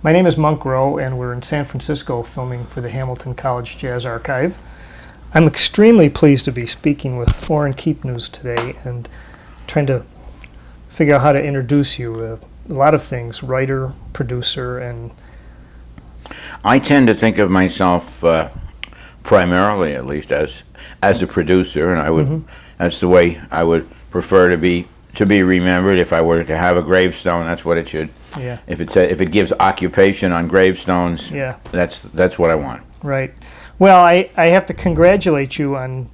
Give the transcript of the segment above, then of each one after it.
My name is Monk Rowe, and we're in San Francisco filming for the Hamilton College Jazz Archive. I'm extremely pleased to be speaking with Orrin Keepnews today and trying to figure out how to introduce you. A lot of things, writer, producer, and... I tend to think of myself primarily, at least, as a producer, and I would that's the way I would prefer to be remembered. If I were to have a gravestone, that's what it should. Yeah. If it gives occupation on gravestones, yeah, that's what I want. Right. Well, I have to congratulate you on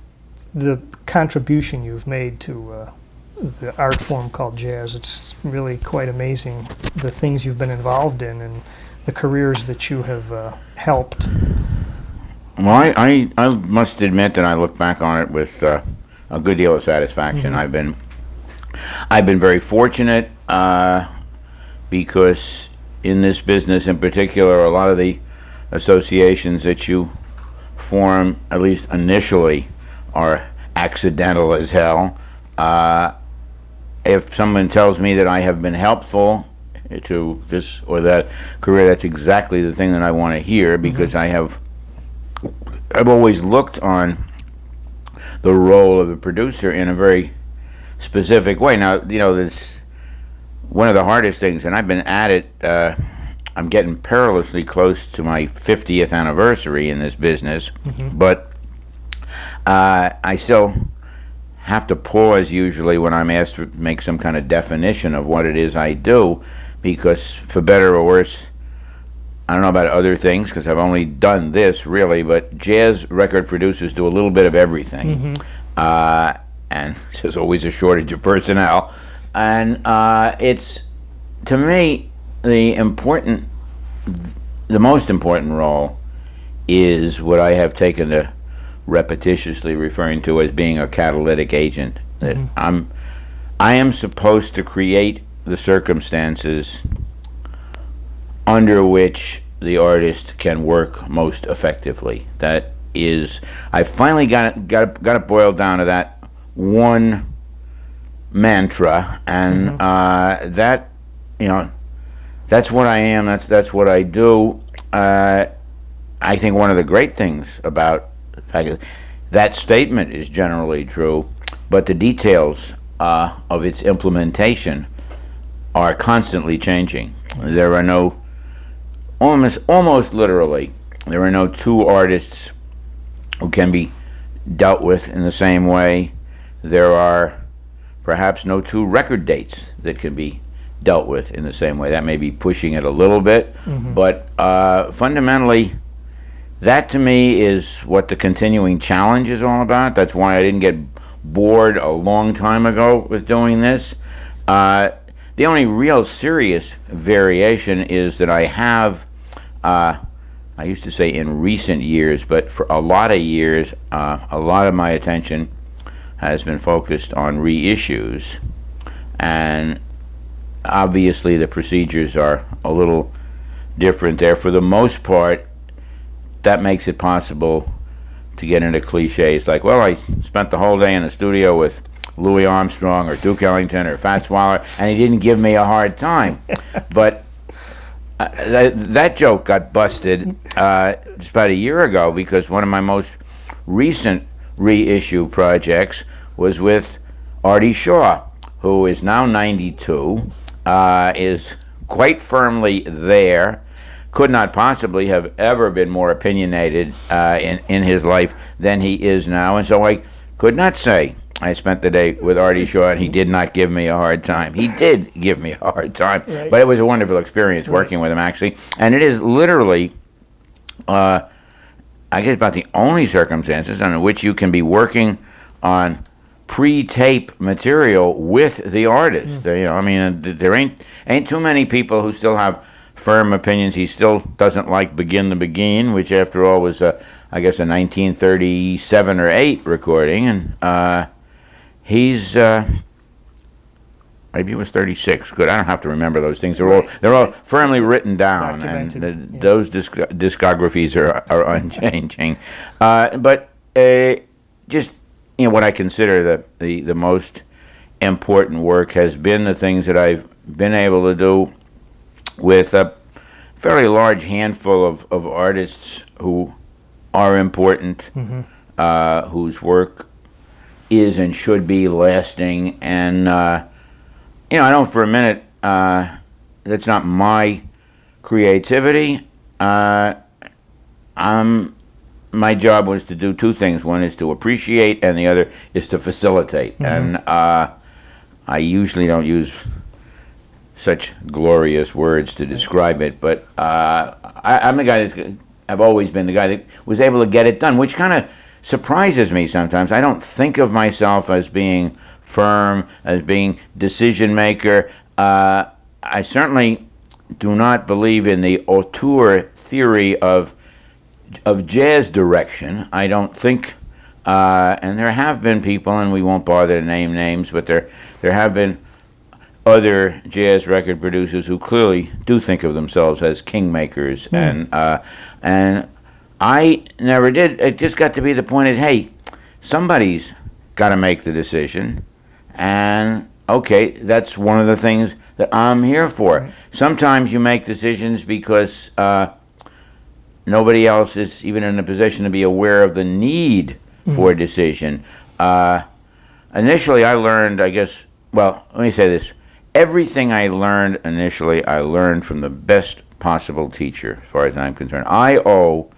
the contribution you've made to the art form called jazz. It's really quite amazing the things you've been involved in and the careers that you have helped. Well, I must admit that I look back on it with a good deal of satisfaction. I've been very fortunate because in this business in particular, a lot of the associations that you form, at least initially, are accidental as hell. If someone tells me that I have been helpful to this or that career, that's exactly the thing that I want to hear, because I've always looked on the role of a producer in a very specific way. Now, you know, this one of the hardest things, and I've been at it, I'm getting perilously close to my 50th anniversary in this business, but I still have to pause usually when I'm asked to make some kind of definition of what it is I do, because for better or worse, I don't know about other things because I've only done this really, but jazz record producers do a little bit of everything. And there's always a shortage of personnel. And it's, to me, the most important role is what I have taken to repetitiously referring to as being a catalytic agent. That I am supposed to create the circumstances under which the artist can work most effectively. That is, I finally got it boiled down to that one mantra, and that, you know, that's what I am. That's what I do. I think one of the great things about that statement is generally true, but the details of its implementation are constantly changing. There are almost literally, there are no two artists who can be dealt with in the same way. There are perhaps no two record dates that can be dealt with in the same way. That may be pushing it a little bit, but fundamentally, that to me is what the continuing challenge is all about. That's why I didn't get bored a long time ago with doing this. The only real serious variation is that I have, I used to say in recent years, but for a lot of years, a lot of my attention has been focused on reissues, and obviously the procedures are a little different there. For the most part, that makes it possible to get into cliches like, well, I spent the whole day in the studio with Louis Armstrong or Duke Ellington or Fats Waller, and he didn't give me a hard time. But that joke got busted just about a year ago, because one of my most recent reissue projects was with Artie Shaw, who is now 92, is quite firmly there, could not possibly have ever been more opinionated in his life than he is now, and so I could not say I spent the day with Artie Shaw and he did not give me a hard time. He did give me a hard time, but it was a wonderful experience working with him, actually, and it is literally I guess about the only circumstances under which you can be working on pre-tape material with the artist. You know, I mean, there ain't too many people who still have firm opinions. He still doesn't like "Begin the Begin," which after all was I guess a 1937 or 8 recording, and he's maybe it was 36. Good, I don't have to remember those things. They're all firmly written down, and those discographies are unchanging. But just, you know, what I consider the most important work has been the things that I've been able to do with fairly large handful of artists who are important, whose work is and should be lasting. And, you know, I don't for a minute, that's not my creativity. My job was to do two things. One is to appreciate, and the other is to facilitate. And I usually don't use such glorious words to describe it, but I'm the guy that I've always been the guy that was able to get it done, which kind of surprises me sometimes. I don't think of myself as being firm, as being decision maker. I certainly do not believe in the auteur theory of jazz direction. I don't think, and there have been people, and we won't bother to name names, but there have been other jazz record producers who clearly do think of themselves as kingmakers, and I never did. It just got to be the point is, hey, somebody's got to make the decision, and okay, that's one of the things that I'm here for. Right. Sometimes you make decisions because nobody else is even in a position to be aware of the need for a decision. Initially, I learned, I guess, well, let me say this. Everything I learned initially, I learned from the best possible teacher, as far as I'm concerned. I owe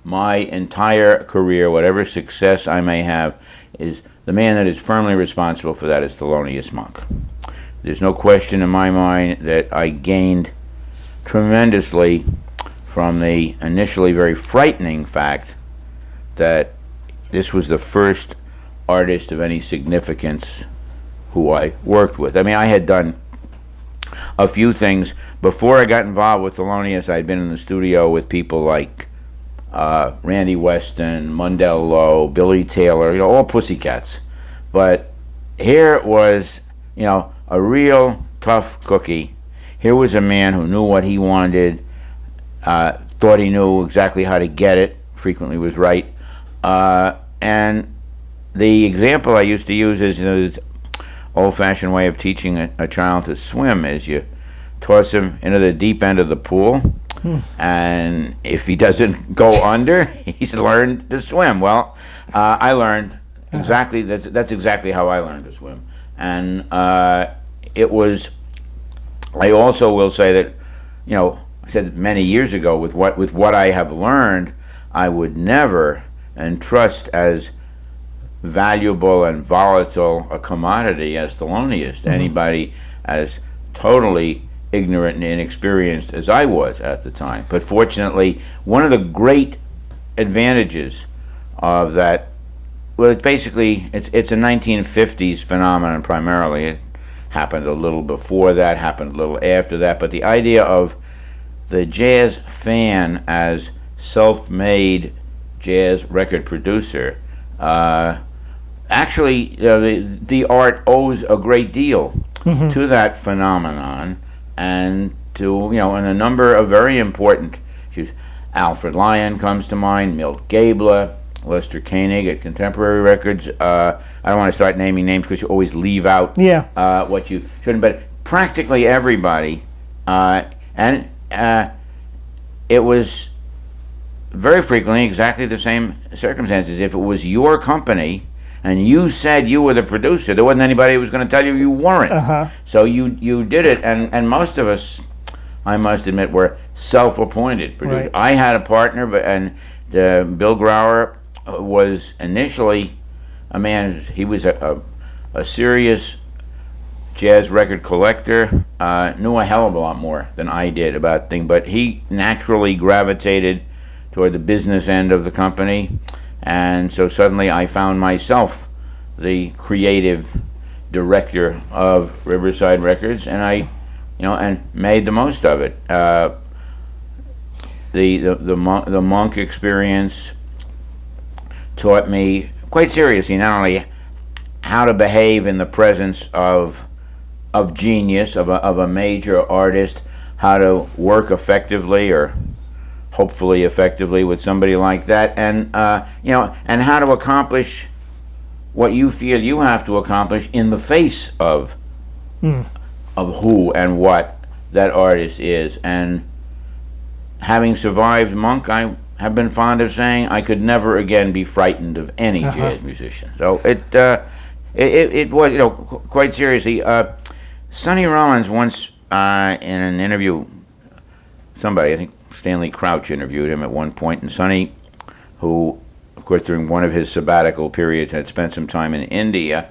my entire career, whatever success I may have, is the man that is firmly responsible for that is Thelonious Monk. There's no question in my mind that I gained tremendously from the initially very frightening fact that this was the first artist of any significance who I worked with. I mean, I had done a few things. Before I got involved with Thelonious, I'd been in the studio with people like Randy Weston, Mundell Lowe, Billy Taylor, you know, all pussycats. But here was, you know, a real tough cookie. Here was a man who knew what he wanted, thought he knew exactly how to get it, frequently was right. And the example I used to use is, you know, this old-fashioned way of teaching a child to swim is you toss him into the deep end of the pool, and if he doesn't go under, he's learned to swim. Well, I learned exactly, that's exactly how I learned to swim. And it was, I also will say that, you know, I said many years ago, with what I have learned, I would never entrust as valuable and volatile a commodity as Thelonious to anybody as totally ignorant and inexperienced as I was at the time. But fortunately, one of the great advantages of that, well, it's basically, it's a 1950s phenomenon primarily. It happened a little before that, happened a little after that, but the idea of the jazz fan as self-made jazz record producer, actually, the art owes a great deal to that phenomenon, and to, you know, and a number of very important issues. Alfred Lyon comes to mind, Milt Gabler, Lester Koenig at Contemporary Records. I don't want to start naming names because you always leave out what you shouldn't, but practically everybody, and it was very frequently exactly the same circumstances. If it was your company and you said you were the producer, there wasn't anybody who was going to tell you you weren't. So you did it, and most of us, I must admit, were self-appointed producers. Right. I had a partner, and Bill Grauer was initially a man, he was a serious jazz record collector, knew a hell of a lot more than I did about things, but he naturally gravitated toward the business end of the company, and so suddenly I found myself the creative director of Riverside Records, and I, you know, and made the most of it. The Monk experience taught me quite seriously not only how to behave in the presence of genius, of a major artist, how to work effectively or hopefully effectively with somebody like that, and you know, and how to accomplish what you feel you have to accomplish in the face of who and what that artist is. And having survived Monk, I have been fond of saying I could never again be frightened of any jazz musician. So it was, you know, quite seriously. Sonny Rollins once, in an interview, somebody, I think Stanley Crouch interviewed him at one point, and Sonny, who, of course, during one of his sabbatical periods had spent some time in India,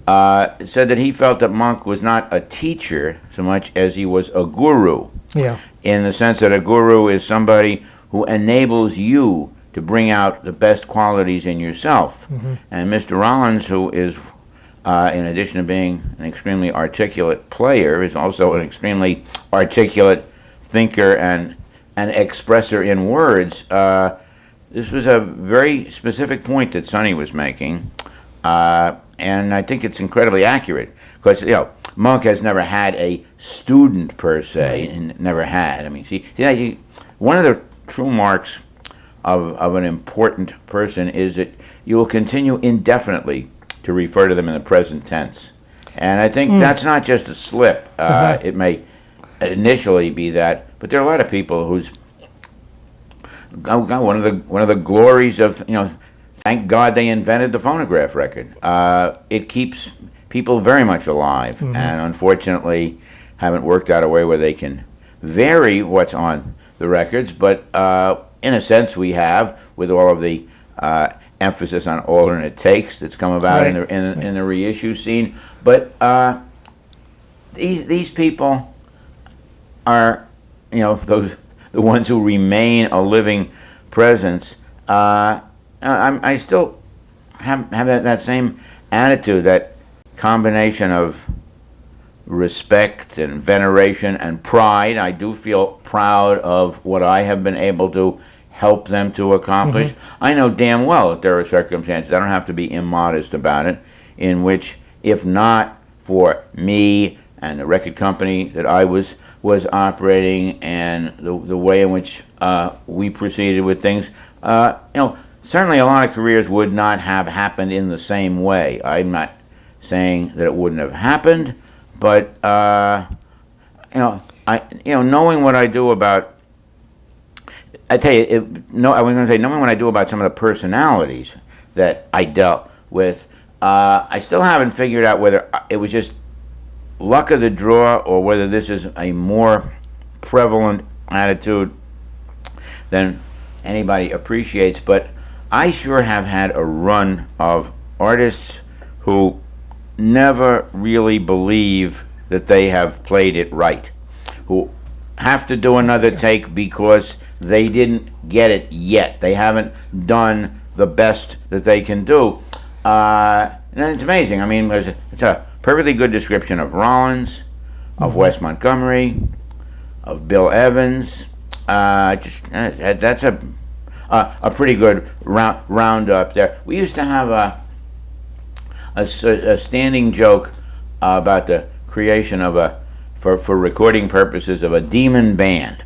said that he felt that Monk was not a teacher so much as he was a guru. Yeah. In the sense that a guru is somebody who enables you to bring out the best qualities in yourself. And Mr. Rollins, who is, in addition to being an extremely articulate player, is also an extremely articulate thinker and expresser in words. This was a very specific point that Sonny was making, and I think it's incredibly accurate, because, you know, Monk has never had a student per se, and never had. I mean, see, one of the true marks of an important person is that you will continue indefinitely to refer to them in the present tense. And I think that's not just a slip. It may initially be that, but there are a lot of people who's one of the glories of, you know, thank God they invented the phonograph record. It keeps people very much alive, and unfortunately haven't worked out a way where they can vary what's on the records, but in a sense we have, with all of the emphasis on alternate takes that's come about in the reissue scene. But these people are, you know, the ones who remain a living presence. I still have that same attitude, that combination of respect and veneration and pride. I do feel proud of what I have been able to help them to accomplish. I know damn well that there are circumstances, I don't have to be immodest about it, in which, if not for me and the record company that I was operating, and the way in which we proceeded with things, you know, certainly a lot of careers would not have happened in the same way. I'm not saying that it wouldn't have happened, but knowing what I do about, I tell you, I was going to say, knowing what I do about some of the personalities that I dealt with, I still haven't figured out whether it was just luck of the draw or whether this is a more prevalent attitude than anybody appreciates. But I sure have had a run of artists who never really believe that they have played it right, who have to do another take because they didn't get it yet. They haven't done the best that they can do. And it's amazing. I mean, it's a perfectly good description of Rollins, of Wes Montgomery, of Bill Evans. That's a pretty good roundup there. We used to have a standing joke about the creation of for recording purposes, of a demon band,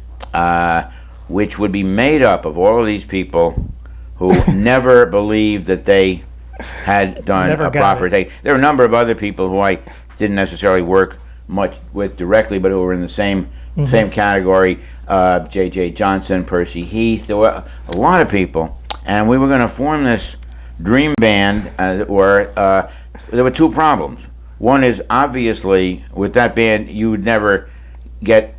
which would be made up of all of these people who never believed that they had done a proper take. There are a number of other people who I didn't necessarily work much with directly, but who were in the same category. J.J. Johnson, Percy Heath. There were a lot of people, and we were going to form this dream band, as it were. There were two problems. One is, obviously, with that band, you would never get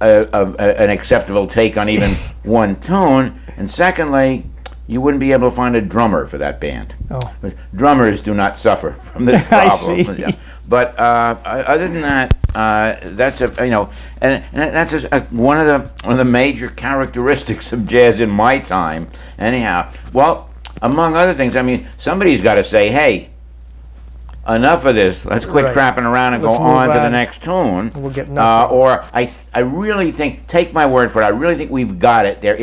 an acceptable take on even one tune, and secondly, you wouldn't be able to find a drummer for that band. Drummers do not suffer from this problem. I see. Yeah. But other than that, that's and that's one of the major characteristics of jazz in my time. Anyhow, well, among other things, I mean, somebody's got to say, "Hey, enough of this. Let's quit crapping around and go on to the next tune." We'll get nothing. Or I really think, take my word for it, I really think we've got it there.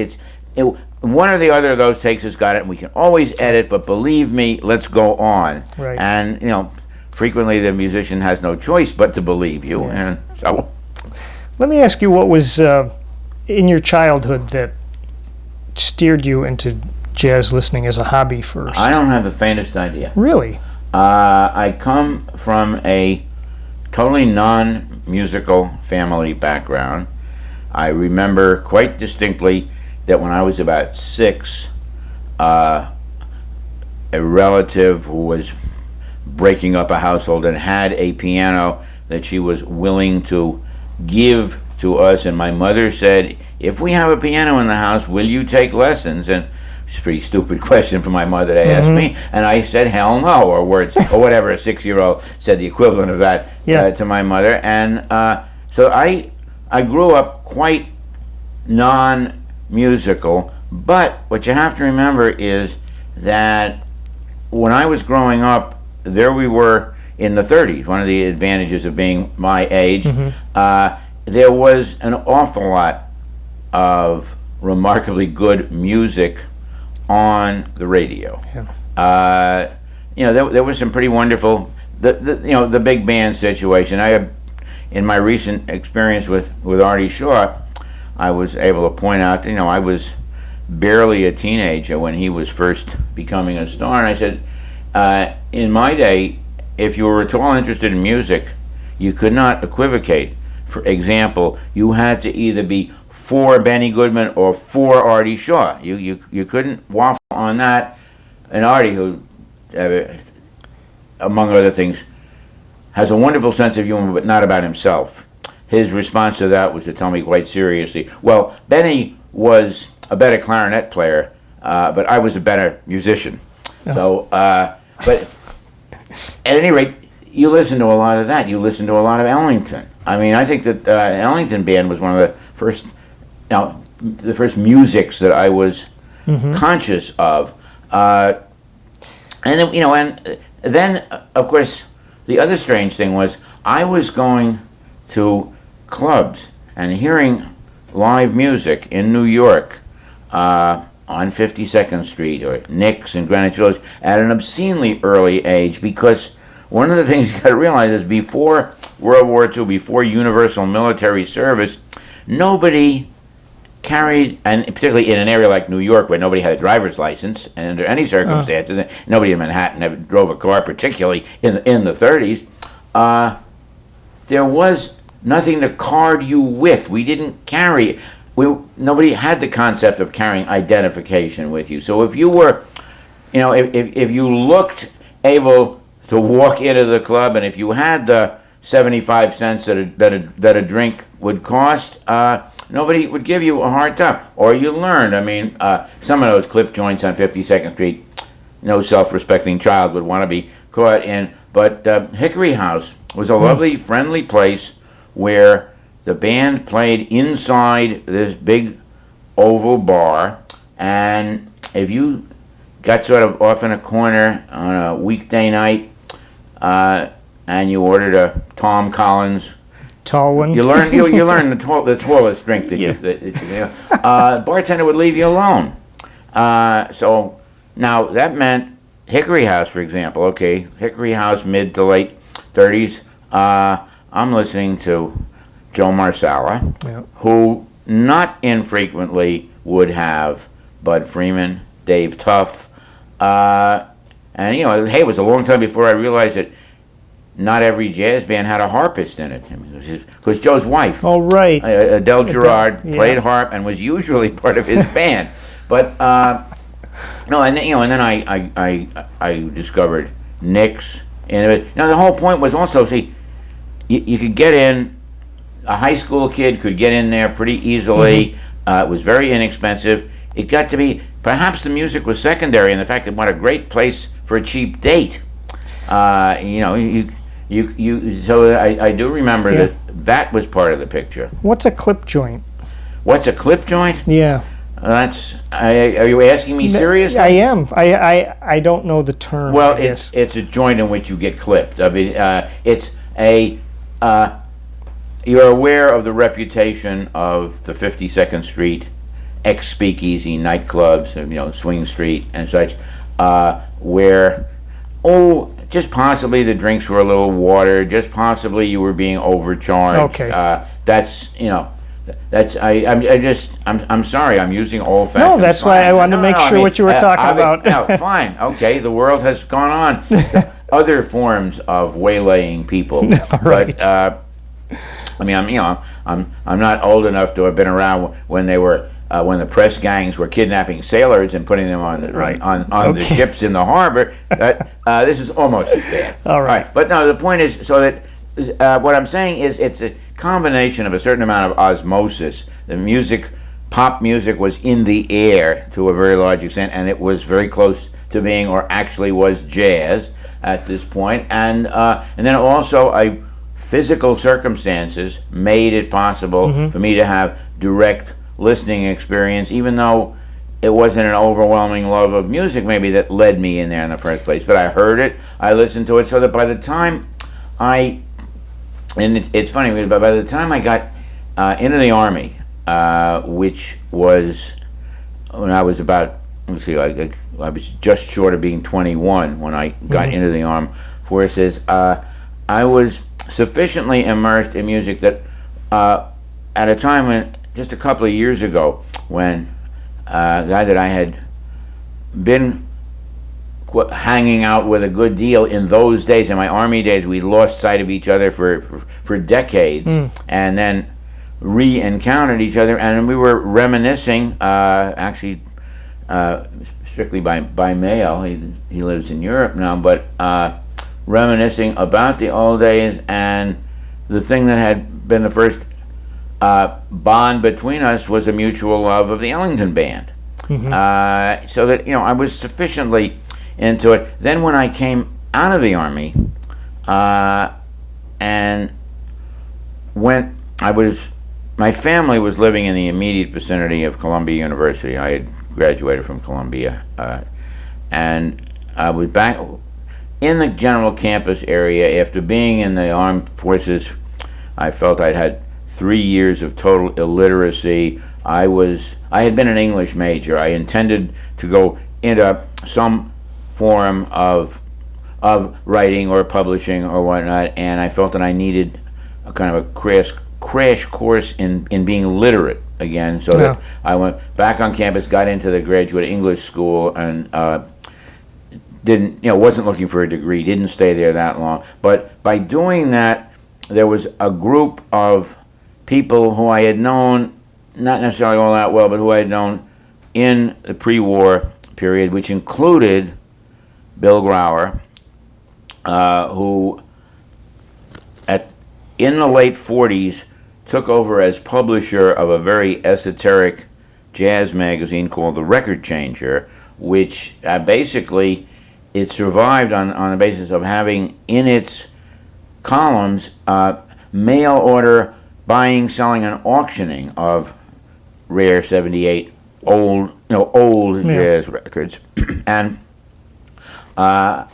One or the other of those takes has got it, and we can always edit, but believe me, let's go on. Right. And, frequently the musician has no choice but to believe you. Yeah. And so, let me ask you, what was in your childhood that steered you into jazz listening as a hobby first? I don't have the faintest idea. Really? I come from a totally non-musical family background. I remember quite distinctly that when I was about 6, a relative who was breaking up a household and had a piano that she was willing to give to us, and my mother said, "If we have a piano in the house, will you take lessons?" And it's a pretty stupid question for my mother to ask me, and I said, "Hell no," or words, or whatever a 6-year-old said, the equivalent of that to my mother. And so I grew up quite non-musical, but what you have to remember is that when I was growing up, there we were in the 30s. One of the advantages of being my age, there was an awful lot of remarkably good music on the radio. There was some pretty wonderful, the big band situation. I had, in my recent experience with Artie Shaw, I was able to point out, I was barely a teenager when he was first becoming a star, and I said, in my day, if you were at all interested in music, you could not equivocate. For example, you had to either be for Benny Goodman or for Artie Shaw. You couldn't waffle on that. And Artie, who, among other things, has a wonderful sense of humor, but not about himself. His response to that was to tell me quite seriously, well, Benny was a better clarinet player, but I was a better musician. So, but at any rate, you listen to a lot of that. You listen to a lot of Ellington. I mean, I think that Ellington Band was one of the first, the first musics that I was conscious of. And then, of course, the other strange thing was I was going to clubs and hearing live music in New York on 52nd Street or Nick's in Greenwich Village at an obscenely early age, because one of the things you got to realize is before World War II, before universal military service, nobody carried, and particularly in an area like New York where nobody had a driver's license, and under any circumstances, nobody in Manhattan ever drove a car, particularly in the 30s, there was nothing to card you with. We didn't carry, nobody had the concept of carrying identification with you. So if you were, if you looked able to walk into the club, and if you had the 75 cents that a drink would cost, nobody would give you a hard time. Or you learned, some of those clip joints on 52nd Street, no self-respecting child would want to be caught in. But Hickory House was a lovely, friendly place where the band played inside this big oval bar, and if you got sort of off in a corner on a weekday night, and you ordered a Tom Collins tall one, you learn the tallest drink that you bartender would leave you alone. So now that meant Hickory House, for example. Okay, Hickory House, mid to late 30s. I'm listening to Joe Marsala, who not infrequently would have Bud Freeman, Dave Tuff, and hey, it was a long time before I realized that not every jazz band had a harpist in it. Because Joe's wife, Adele Gerard, played harp and was usually part of his band. But and then I discovered Nick's. And now the whole point was also, see, you could get in. A high school kid could get in there pretty easily. It was very inexpensive. It got to be, perhaps the music was secondary in the fact that what a great place for a cheap date. So I do remember that was part of the picture. What's a clip joint? What's a clip joint? Yeah. Are you asking me seriously? I am. I don't know the term. Well, it's a joint in which you get clipped. I mean, it's a you're aware of the reputation of the 52nd Street ex-speakeasy nightclubs, Swing Street and such, where, just possibly the drinks were a little watered, just possibly you were being overcharged. Okay. I'm sorry, I'm using old-fashioned. No, that's why I wanted to make sure what you were talking about. No, fine, okay, the world has gone on. Other forms of waylaying people. Right. But, I mean, I'm not old enough to have been around when they were when the press gangs were kidnapping sailors and putting them on the ships in the harbor. This is almost as bad. All right. But no, the point is, so that what I'm saying is, it's a combination of a certain amount of osmosis. The pop music was in the air to a very large extent, and it was very close to being, or actually was, jazz at this point. And then also physical circumstances made it possible for me to have direct listening experience, even though it wasn't an overwhelming love of music maybe that led me in there in the first place. But I heard it, I listened to it, so that by the time it's funny, but by the time I got into the Army, which was when I was about, let's see, I was just short of being 21 when I got into the armed forces, I was sufficiently immersed in music that at a time when, just a couple of years ago, when a guy that I had been hanging out with a good deal in those days, in my Army days, we lost sight of each other for decades, and then re-encountered each other, and we were reminiscing, actually strictly by mail. He lives in Europe now, but reminiscing about the old days, and the thing that had been the first bond between us was a mutual love of the Ellington Band. So that, I was sufficiently into it. Then when I came out of the Army, and my family was living in the immediate vicinity of Columbia University. I had graduated from Columbia, and I was back in the general campus area. After being in the armed forces, I felt I'd had 3 years of total illiteracy. I had been an English major. I intended to go into some form of writing or publishing or whatnot, and I felt that I needed a kind of a crash course in being literate again, so that I went back on campus, got into the graduate English school, and wasn't looking for a degree, didn't stay there that long. But by doing that, there was a group of people who I had known, not necessarily all that well, but who I had known in the pre-war period, which included Bill Grauer, who in the late 40s took over as publisher of a very esoteric jazz magazine called The Record Changer, which basically it survived on the basis of having in its columns mail order buying, selling, and auctioning of rare 78 old jazz records. And at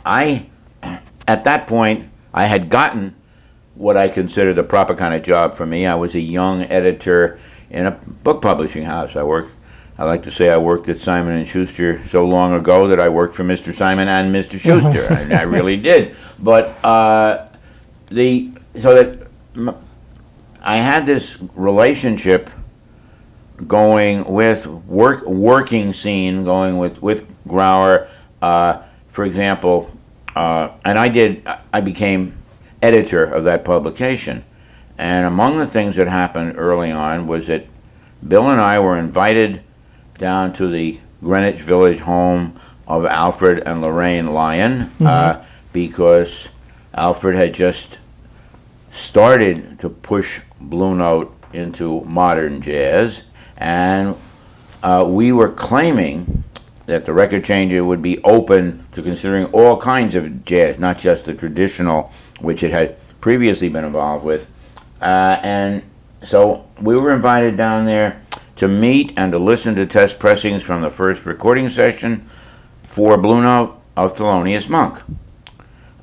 that point, I had gotten what I considered the proper kind of job for me. I was a young editor in a book publishing house. I like to say I worked at Simon & Schuster so long ago that I worked for Mr. Simon and Mr. Schuster. I really did. But I had this relationship going with working scene, going with Grauer, for example, and I became editor of that publication. And among the things that happened early on was that Bill and I were invited down to the Greenwich Village home of Alfred and Lorraine Lyon, because Alfred had just started to push Blue Note into modern jazz, and we were claiming that the Record Changer would be open to considering all kinds of jazz, not just the traditional, which it had previously been involved with. And so we were invited down there to meet and to listen to test pressings from the first recording session for Blue Note of Thelonious Monk.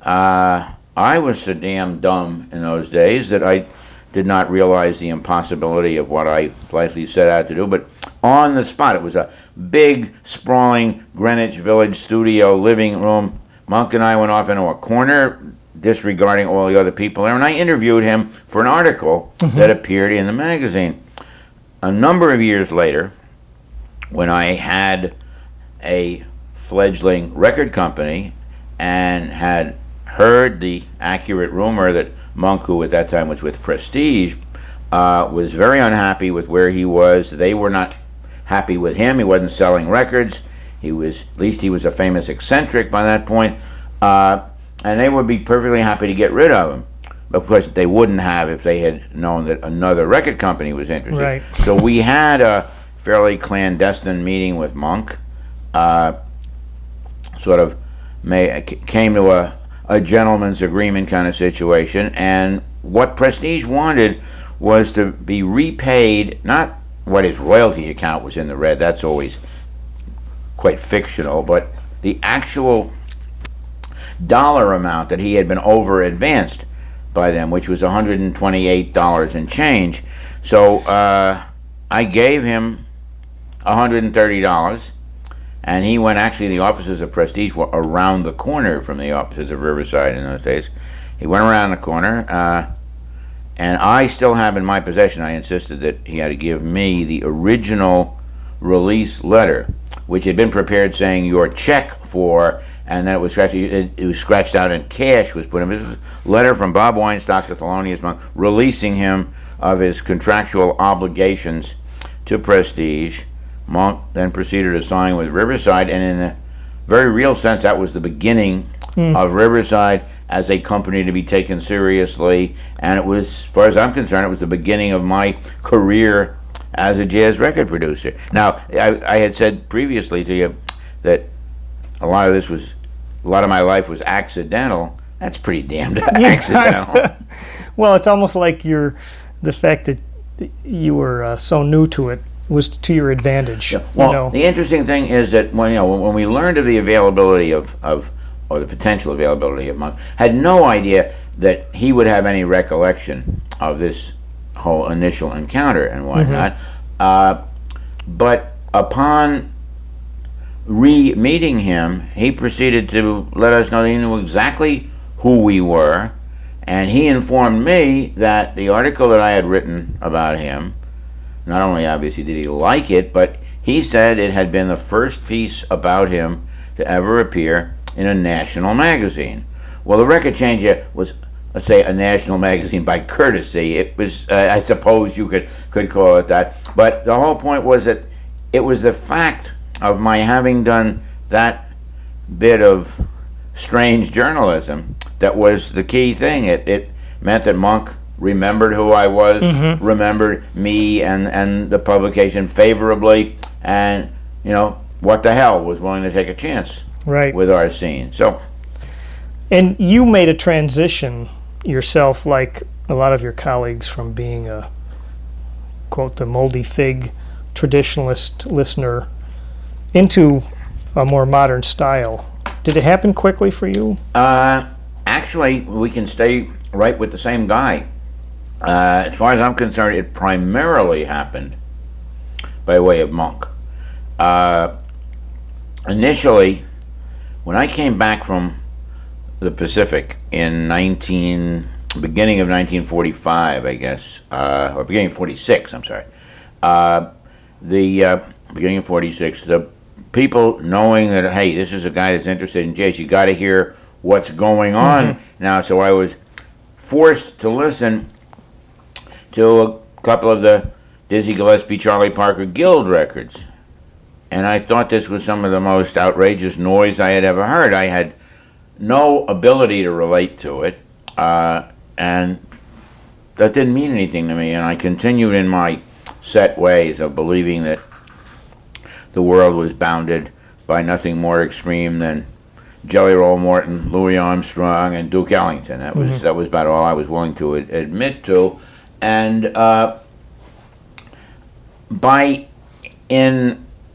I was so damn dumb in those days that I did not realize the impossibility of what I politely set out to do, but on the spot, it was a big, sprawling Greenwich Village studio living room. Monk and I went off into a corner, disregarding all the other people there, and I interviewed him for an article that appeared in the magazine. A number of years later, when I had a fledgling record company and had heard the accurate rumor that Monk, who at that time was with Prestige, was very unhappy with where he was. They were not happy with him. He wasn't selling records. At least he was a famous eccentric by that point. And they would be perfectly happy to get rid of him. Of course, they wouldn't have if they had known that another record company was interested. Right. So we had a fairly clandestine meeting with Monk. Came to a gentleman's agreement kind of situation. And what Prestige wanted was to be repaid, not what his royalty account was in the red, that's always quite fictional, but the actual dollar amount that he had been over advanced by them, which was $128 and change. So I gave him $130, and he went, actually the offices of Prestige were around the corner from the offices of Riverside in those days. He went around the corner, and I still have in my possession, I insisted that he had to give me the original release letter, which had been prepared saying your check for, and then it was scratched out in cash, was put in. It was a letter from Bob Weinstock to Thelonious Monk releasing him of his contractual obligations to Prestige. Monk then proceeded to sign with Riverside, and in a very real sense, that was the beginning of Riverside as a company to be taken seriously, and it was, as far as I'm concerned, it was the beginning of my career as a jazz record producer. Now, I had said previously to you that a lot of my life was accidental. That's pretty damned accidental. Well, it's almost like the fact that you were so new to it was to your advantage. Yeah. Well, the interesting thing is that when we learned of the availability or the potential availability of Monk, had no idea that he would have any recollection of this whole initial encounter and whatnot. But upon re-meeting him, he proceeded to let us know that he knew exactly who we were, and he informed me that the article that I had written about him, not only obviously did he like it, but he said it had been the first piece about him to ever appear in a national magazine. Well, the Record Changer was, let's say, a national magazine by courtesy. It was, I suppose you could call it that. But the whole point was that it was the fact of my having done that bit of strange journalism that was the key thing. It meant that Monk remembered who I was, remembered me and the publication favorably, and what the hell, was willing to take a chance with our scene. So, and you made a transition yourself, like a lot of your colleagues, from being a, quote, the moldy fig traditionalist listener into a more modern style. Did it happen quickly for you? Actually, we can stay right with the same guy. As far as I'm concerned, it primarily happened by way of Monk. Initially, when I came back from the Pacific in beginning of 1945, I guess, or beginning of 46, I'm sorry. The beginning of 46, the people knowing that, hey, this is a guy that's interested in jazz, you got to hear what's going on now. So I was forced to listen to a couple of the Dizzy Gillespie, Charlie Parker Guild records. And I thought this was some of the most outrageous noise I had ever heard. I had no ability to relate to it, and that didn't mean anything to me. And I continued in my set ways of believing that the world was bounded by nothing more extreme than Jelly Roll Morton, Louis Armstrong, and Duke Ellington. That was about all I was willing to admit to. And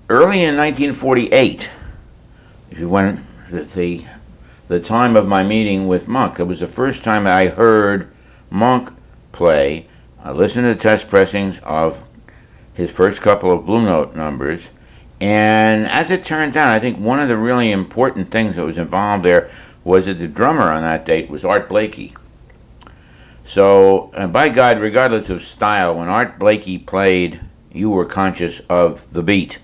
early in 1948, when the time of my meeting with Monk, it was the first time I heard Monk play. I listened to test pressings of his first couple of Blue Note numbers, and as it turns out, I think one of the really important things that was involved there was that the drummer on that date was Art Blakey. So, and by God, regardless of style, when Art Blakey played, you were conscious of the beat,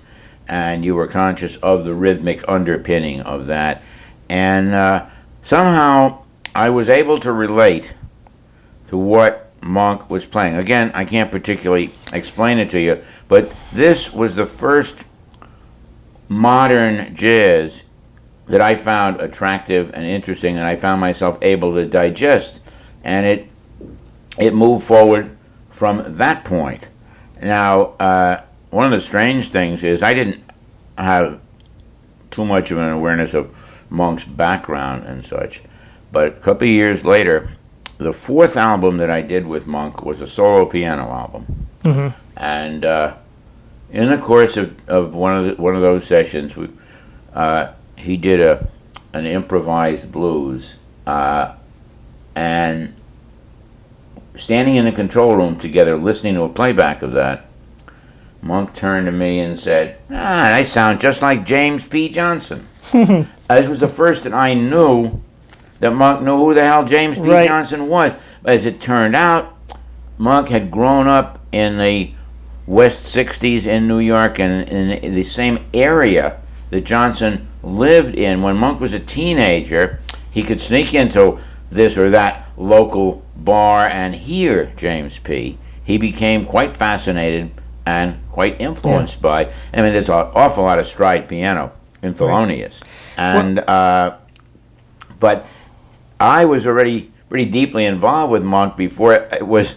and you were conscious of the rhythmic underpinning of that. And somehow I was able to relate to what Monk was playing. Again, I can't particularly explain it to you, but this was the first modern jazz that I found attractive and interesting, and I found myself able to digest, and it moved forward from that point. Now, one of the strange things is I didn't have too much of an awareness of Monk's background and such, but a couple of years later, the fourth album that I did with Monk was a solo piano album, and in the course of one of those sessions, he did an improvised blues, and standing in the control room together, listening to a playback of that, Monk turned to me and said, "They sound just like James P. Johnson." This was the first that I knew that Monk knew who the hell James P. Right. Johnson was. But as it turned out, Monk had grown up in the West 60s in New York and in the same area that Johnson lived in. When Monk was a teenager, he could sneak into this or that local bar and hear James P. He became quite fascinated and quite influenced by, I mean, there's an awful lot of stride piano in Thelonious. And, but I was already pretty deeply involved with Monk before it was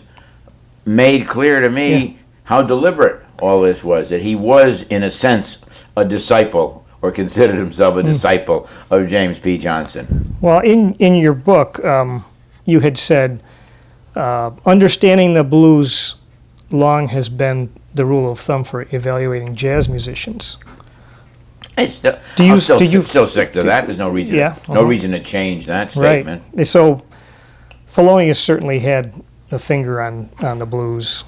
made clear to me how deliberate all this was, that he was, in a sense, a disciple, or considered himself a disciple of James P. Johnson. Well, in your book, you had said, understanding the blues long has been the rule of thumb for evaluating jazz musicians. I'm still sick to that. There's no reason, no reason to change that statement. Right. So Thelonious certainly had a finger on the blues,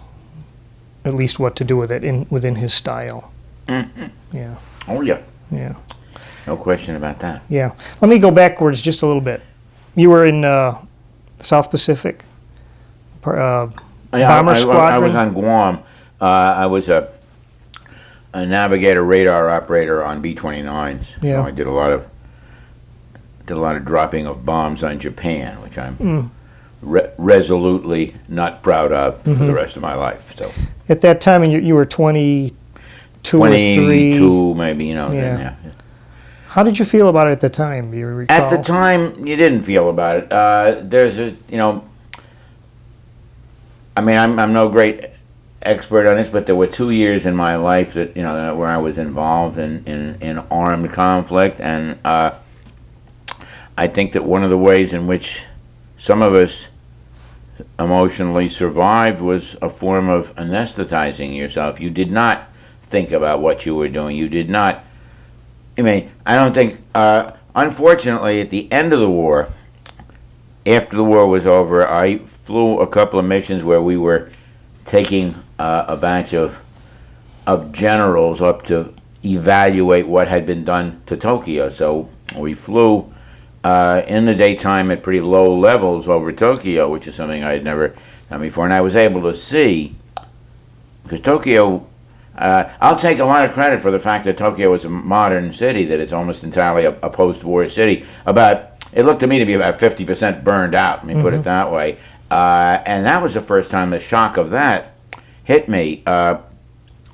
at least what to do with it within his style. Mm-hmm. Yeah. Oh, yeah. Yeah. No question about that. Yeah. Let me go backwards just a little bit. You were in South Pacific Bomber Squadron. I was on Guam. I was a navigator radar operator on B-29s. Yeah. So I did a lot of dropping of bombs on Japan, which I'm resolutely not proud of for the rest of my life. So at that time, you were 22 or 3. 22, maybe, you know. Yeah. Then, yeah. How did you feel about it at the time? Do you recall? At the time, you didn't feel about it. There's a, you know, I mean, I'm no great expert on this, but there were 2 years in my life that, you know, where I was involved in armed conflict, and I think that one of the ways in which some of us emotionally survived was a form of anesthetizing yourself. You did not think about what you were doing. You did not, I mean, I don't think, unfortunately, at the end of the war, after the war was over, I flew a couple of missions where we were taking a batch of generals up to evaluate what had been done to Tokyo. So we flew in the daytime at pretty low levels over Tokyo, which is something I had never done before, and I was able to see, because Tokyo, I'll take a lot of credit for the fact that Tokyo is a modern city, that it's almost entirely a post-war city. It looked to me to be about 50% burned out, let me put it that way. And that was the first time the shock of that hit me.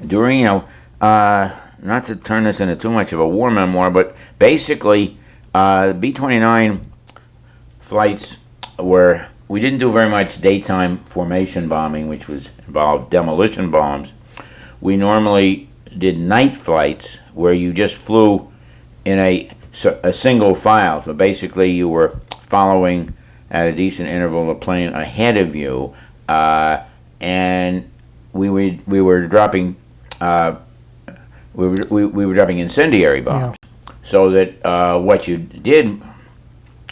During, you know, not to turn this into too much of a war memoir, but basically, B-29 flights we didn't do very much daytime formation bombing, which involved demolition bombs. We normally did night flights where you just flew in a single file. So basically you were following at a decent interval a plane ahead of you, and we were dropping incendiary bombs. Yeah. So that what you did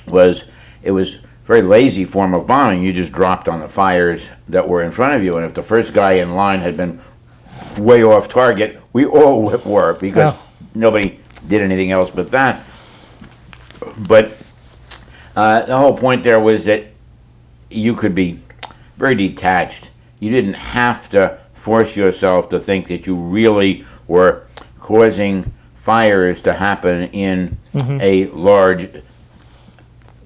was, it was a very lazy form of bombing. You just dropped on the fires that were in front of you, and if the first guy in line had been way off target, we all were, because nobody did anything else but that. But the whole point there was that you could be very detached. You didn't have to force yourself to think that you really were causing fires to happen in a large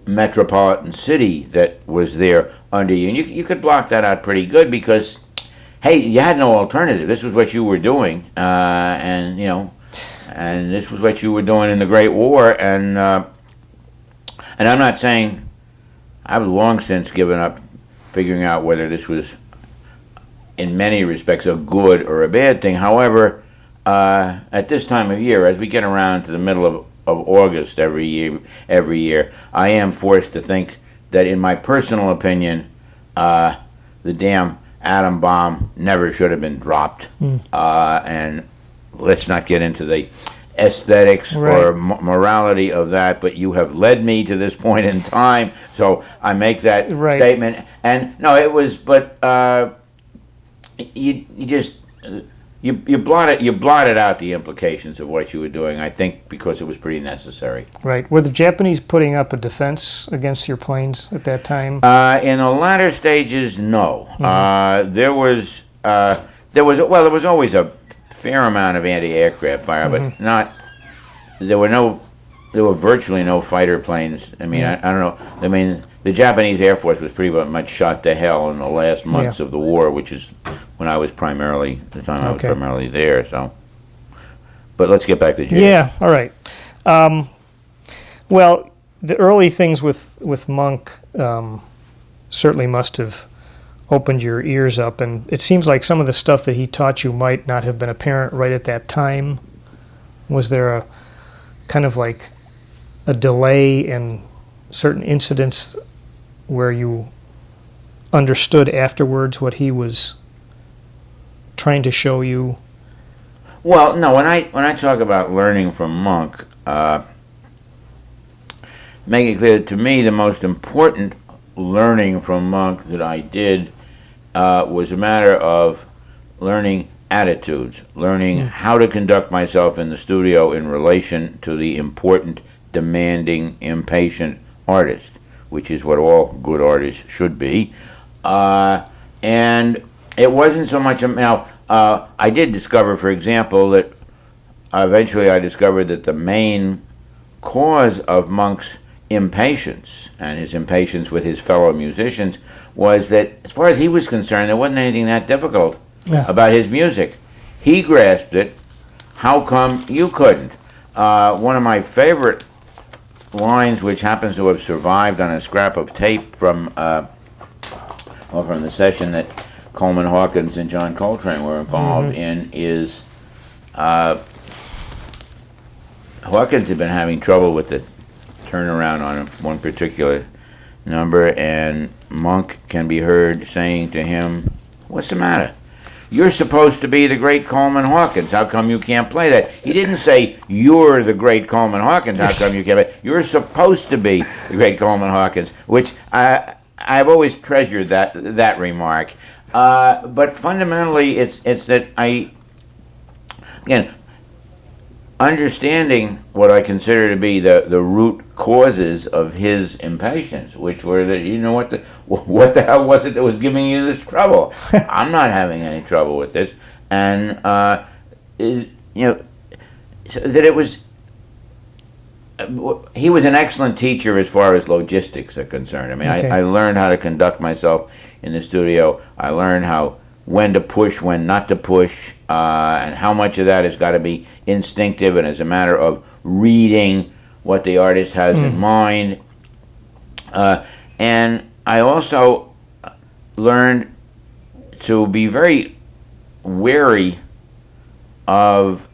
metropolitan city that was there under you. And you could block that out pretty good because, hey, you had no alternative. This was what you were doing, and this was what you were doing in the Great War. And I'm not saying I've long since given up figuring out whether this was, in many respects, a good or a bad thing. However, at this time of year, as we get around to the middle of August every year, I am forced to think that, in my personal opinion, the damn atom bomb never should have been dropped. And let's not get into the aesthetics or morality of that, but you have led me to this point in time, so I make that statement. And no, it was, but you blotted out the implications of what you were doing, I think, because it was pretty necessary. Right. Were the Japanese putting up a defense against your planes at that time? In the latter stages, no. There was always a fair amount of anti-aircraft fire, but not. There were virtually no fighter planes. I mean, I don't know. I mean, the Japanese Air Force was pretty much shot to hell in the last months of the war, which is when I was primarily there. So, but let's get back to Jazz. Yeah. All right. Well, the early things with Monk certainly must have opened your ears up, and it seems like some of the stuff that he taught you might not have been apparent right at that time. Was there a kind of like a delay in certain incidents where you understood afterwards what he was trying to show you? Well, no. When I talk about learning from Monk, make it clear that to me the most important learning from Monk that I did was a matter of learning attitudes, learning how to conduct myself in the studio in relation to the important, demanding, impatient artist, which is what all good artists should be. And it wasn't so much now. I did discover, for example, that eventually I discovered that the main cause of Monk's impatience and his impatience with his fellow musicians was that, as far as he was concerned, there wasn't anything that difficult about his music. He grasped it. How come you couldn't? One of my favorite lines, which happens to have survived on a scrap of tape from the session that Coleman Hawkins and John Coltrane were involved in, is Hawkins had been having trouble with the turnaround on one particular number, and Monk can be heard saying to him, "What's the matter? You're supposed to be the great Coleman Hawkins. How come you can't play that?" He didn't say, "You're the great Coleman Hawkins. How come you can't play?" You're supposed to be the great Coleman Hawkins, which I've always treasured that remark. But fundamentally, it's that again, understanding what I consider to be the root causes of his impatience, which were that, what the hell was it that was giving you this trouble? I'm not having any trouble with this, and that it was. He was an excellent teacher as far as logistics are concerned. I mean, I learned how to conduct myself in the studio. I learned when to push, when not to push, and how much of that has got to be instinctive and as a matter of reading what the artist has in mind. And I also learned to be very wary of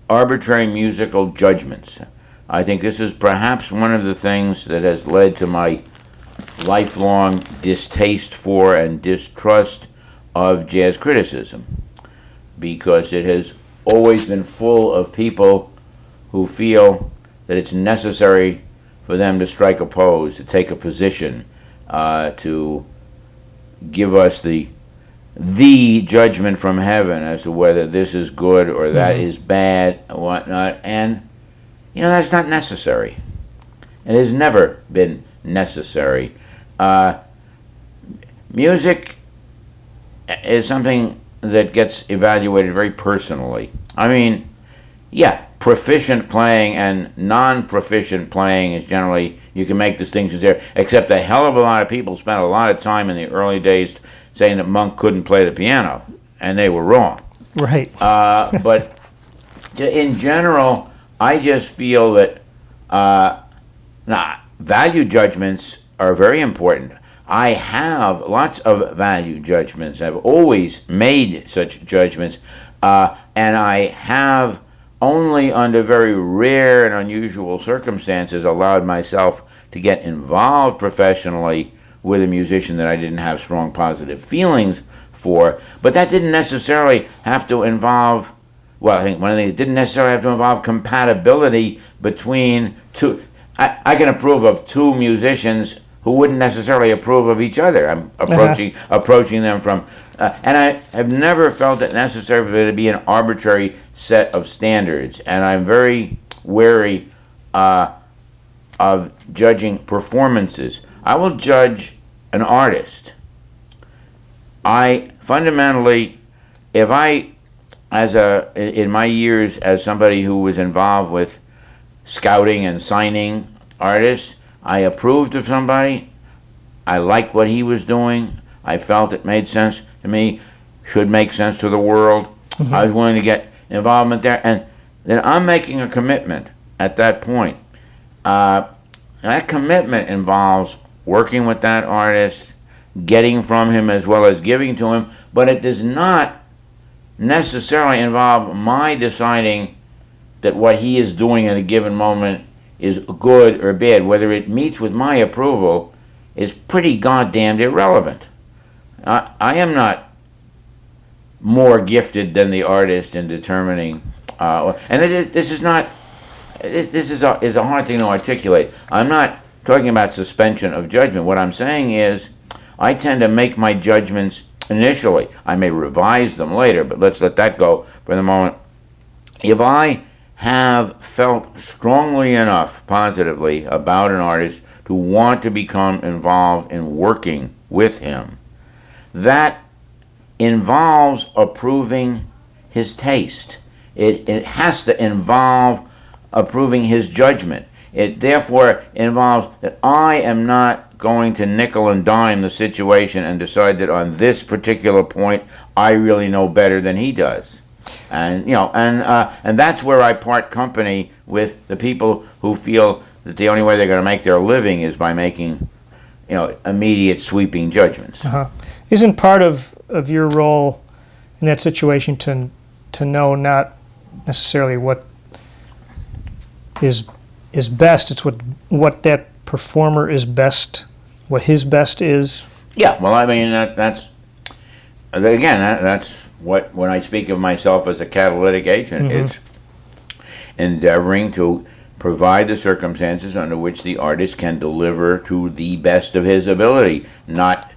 arbitrary musical judgments. I think this is perhaps one of the things that has led to my lifelong distaste for and distrust of jazz criticism, because it has always been full of people who feel that it's necessary for them to strike a pose, to take a position, to give us the judgment from heaven as to whether this is good or that is bad or whatnot. And that's not necessary. It has never been necessary. Music is something that gets evaluated very personally. I mean, proficient playing and non-proficient playing is generally you can make distinctions there. Except a hell of a lot of people spent a lot of time in the early days saying that Monk couldn't play the piano, and they were wrong. Right. But in general, I just feel that value judgments are very important. I have lots of value judgments. I've always made such judgments, and I have only under very rare and unusual circumstances allowed myself to get involved professionally with a musician that I didn't have strong positive feelings for. But that didn't necessarily have to involve, well, I think one of the things, it didn't necessarily have to involve compatibility between two. I can approve of two musicians who wouldn't necessarily approve of each other. I'm approaching them from, and I have never felt it necessary for there to be an arbitrary set of standards. And I'm very wary of judging performances. I will judge an artist. I fundamentally, if I, in my years as somebody who was involved with scouting and signing artists, I approved of somebody, I liked what he was doing, I felt it made sense to me, should make sense to the world. Mm-hmm. I was willing to get involvement there, and then I'm making a commitment at that point. That commitment involves working with that artist, getting from him as well as giving to him, but it does not necessarily involve my deciding that what he is doing at a given moment is good or bad. Whether it meets with my approval is pretty goddamn irrelevant. I am not more gifted than the artist in determining, this is a hard thing to articulate. I'm not talking about suspension of judgment. What I'm saying is I tend to make my judgments initially. I may revise them later, but let's let that go for the moment. If I have felt strongly enough positively about an artist to want to become involved in working with him, that involves approving his taste. It has to involve approving his judgment. It therefore involves that I am not going to nickel and dime the situation and decide that on this particular point I really know better than he does. And and that's where I part company with the people who feel that the only way they're going to make their living is by making, immediate sweeping judgments. Uh-huh. Isn't part of your role in that situation to know not necessarily what is best? It's what that performer is best, what his best is. Yeah. Well, I mean that's what, when I speak of myself as a catalytic agent, mm-hmm. It's endeavoring to provide the circumstances under which the artist can deliver to the best of his ability, not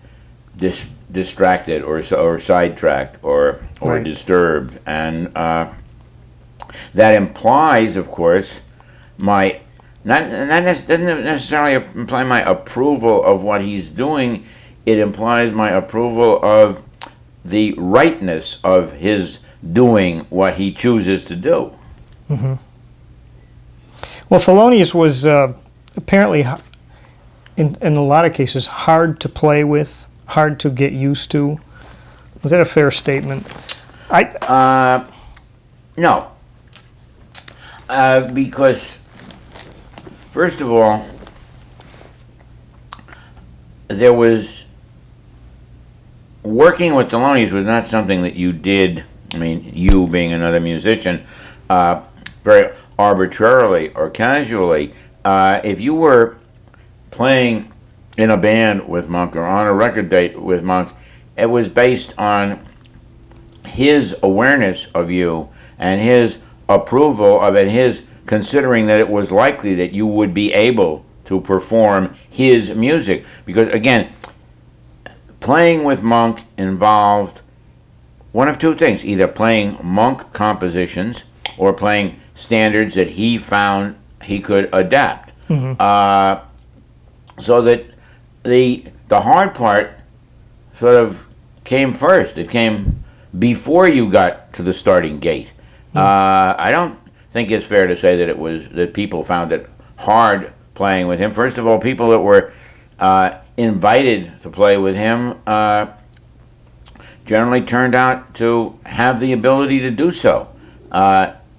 distracted or sidetracked or right. Disturbed. And that implies, of course, doesn't necessarily imply my approval of what he's doing. It implies my approval of the rightness of his doing what he chooses to do. Mm-hmm. Well, Thelonious was apparently, in a lot of cases, hard to play with, hard to get used to. Is that a fair statement? No. Because, first of all, there was... Working with Thelonious was not something that you did, you being another musician, very arbitrarily or casually. If you were playing in a band with Monk or on a record date with Monk, it was based on his awareness of you and his approval of it, his considering that it was likely that you would be able to perform his music. Because, again, playing with Monk involved one of two things, either playing Monk compositions or playing standards that he found he could adapt. Mm-hmm. So that the hard part sort of came first. It came before you got to the starting gate. Mm-hmm. I don't think it's fair to say that people found it hard playing with him. First of all, people that were invited to play with him generally turned out to have the ability to do so.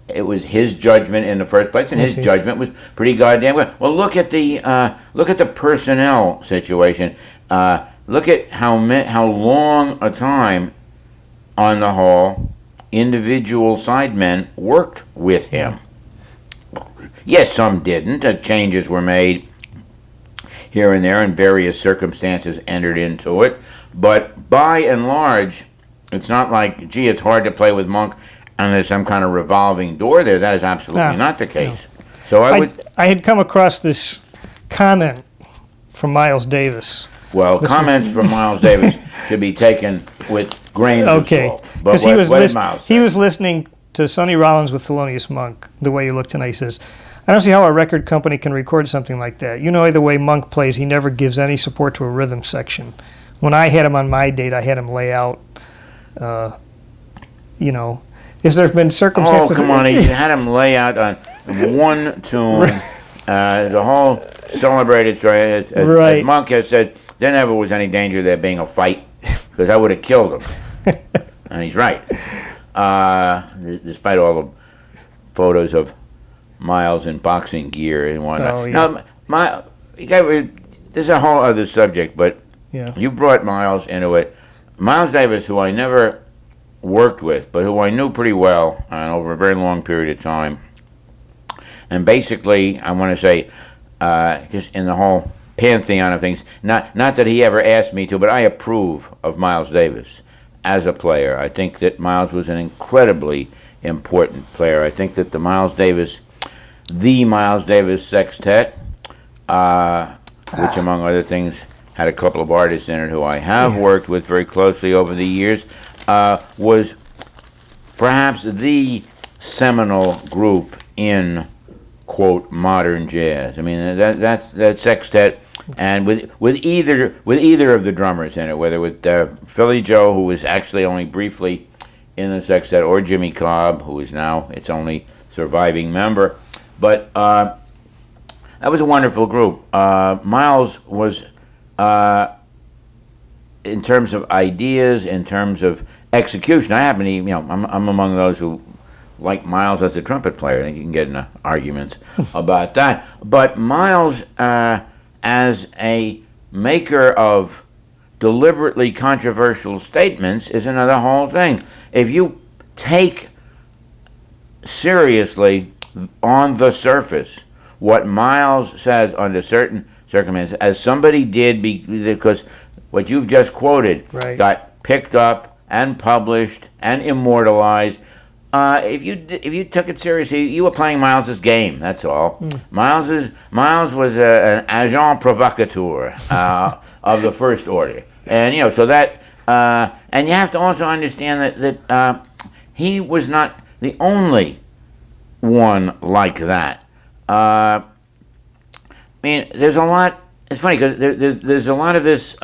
It was his judgment in the first place, and his judgment was pretty goddamn good. Well, look at the personnel situation. Look at how long a time, on the whole, individual sidemen worked with him. Yes, some didn't. Changes were made here and there, and various circumstances entered into it. But by and large, it's not like, gee, it's hard to play with Monk and there's some kind of revolving door there. That is absolutely not the case. No. So I had come across this comment from Miles Davis. Well, comments from Miles Davis should be taken with grains of salt. Because he was listening to Sonny Rollins with Thelonious Monk, The Way You Look Tonight. He says, I don't see how a record company can record something like that. You know the way Monk plays, he never gives any support to a rhythm section. When I had him on my date, I had him lay out, Is there been circumstances? Oh, come on. He had him lay out on one tune. The whole celebrated story. As Monk has said, there never was any danger of there being a fight, because I would have killed him. And he's right. Despite all the photos of Miles in boxing gear and whatnot. Oh, yeah. Now, this is a whole other subject, but you brought Miles into it. Miles Davis, who I never worked with, but who I knew pretty well over a very long period of time. And basically, I want to say, just in the whole pantheon of things, not that he ever asked me to, but I approve of Miles Davis as a player. I think that Miles was an incredibly important player. I think that the Miles Davis Sextet, which among other things had a couple of artists in it who I have worked with very closely over the years, was perhaps the seminal group in, quote, modern jazz. I mean, that sextet, and with either of the drummers in it, whether with Philly Joe, who was actually only briefly in the sextet, or Jimmy Cobb, who is now its only surviving member. But that was a wonderful group. Miles was, in terms of ideas, in terms of execution, I happen to, I'm among those who like Miles as a trumpet player. I think you can get into arguments about that. But Miles, as a maker of deliberately controversial statements, is another whole thing. If you take seriously, on the surface, what Miles says under certain circumstances, as somebody did, because what you've just quoted got picked up and published and immortalized. If you took it seriously, you were playing Miles's game. That's all. Miles was an agent provocateur of the first order, and so that and you have to also understand that he was not the only one like that. I mean, there's a lot. It's funny because there's a lot of this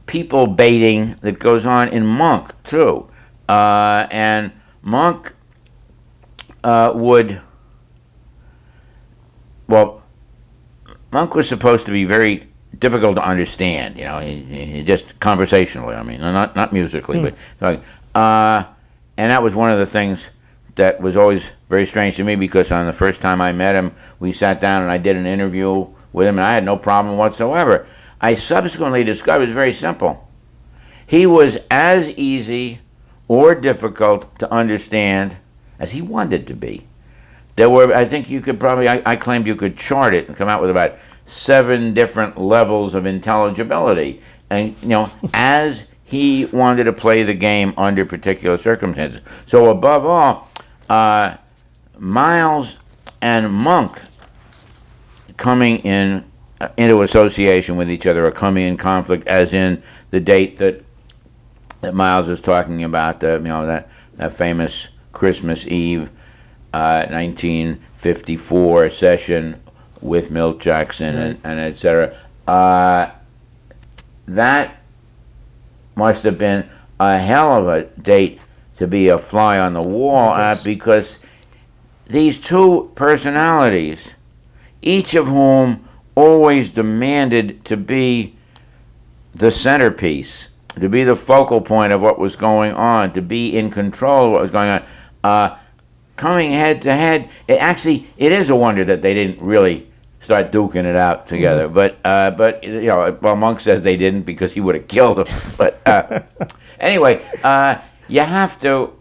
people baiting that goes on in Monk too, and Monk Monk was supposed to be very difficult to understand. He just conversationally. I mean, not musically, but and that was one of the things that was always very strange to me, because on the first time I met him, we sat down and I did an interview with him, and I had no problem whatsoever. I subsequently discovered it's very simple. He was as easy or difficult to understand as he wanted to be. There were, I think you could probably, I claimed you could chart it and come out with about 7 different levels of intelligibility. And, as he wanted to play the game under particular circumstances. So above all, Miles and Monk coming into association with each other, or coming in conflict, as in the date that Miles was talking about, that famous Christmas Eve 1954 session with Milt Jackson and et cetera. That must have been a hell of a date to be a fly on the wall at, because these two personalities each of whom always demanded to be the centerpiece, to be the focal point of what was going on, to be in control of what was going on. Coming head to head, it is a wonder that they didn't really start duking it out together. But well, Monk says they didn't because he would have killed him. But anyway, you have to,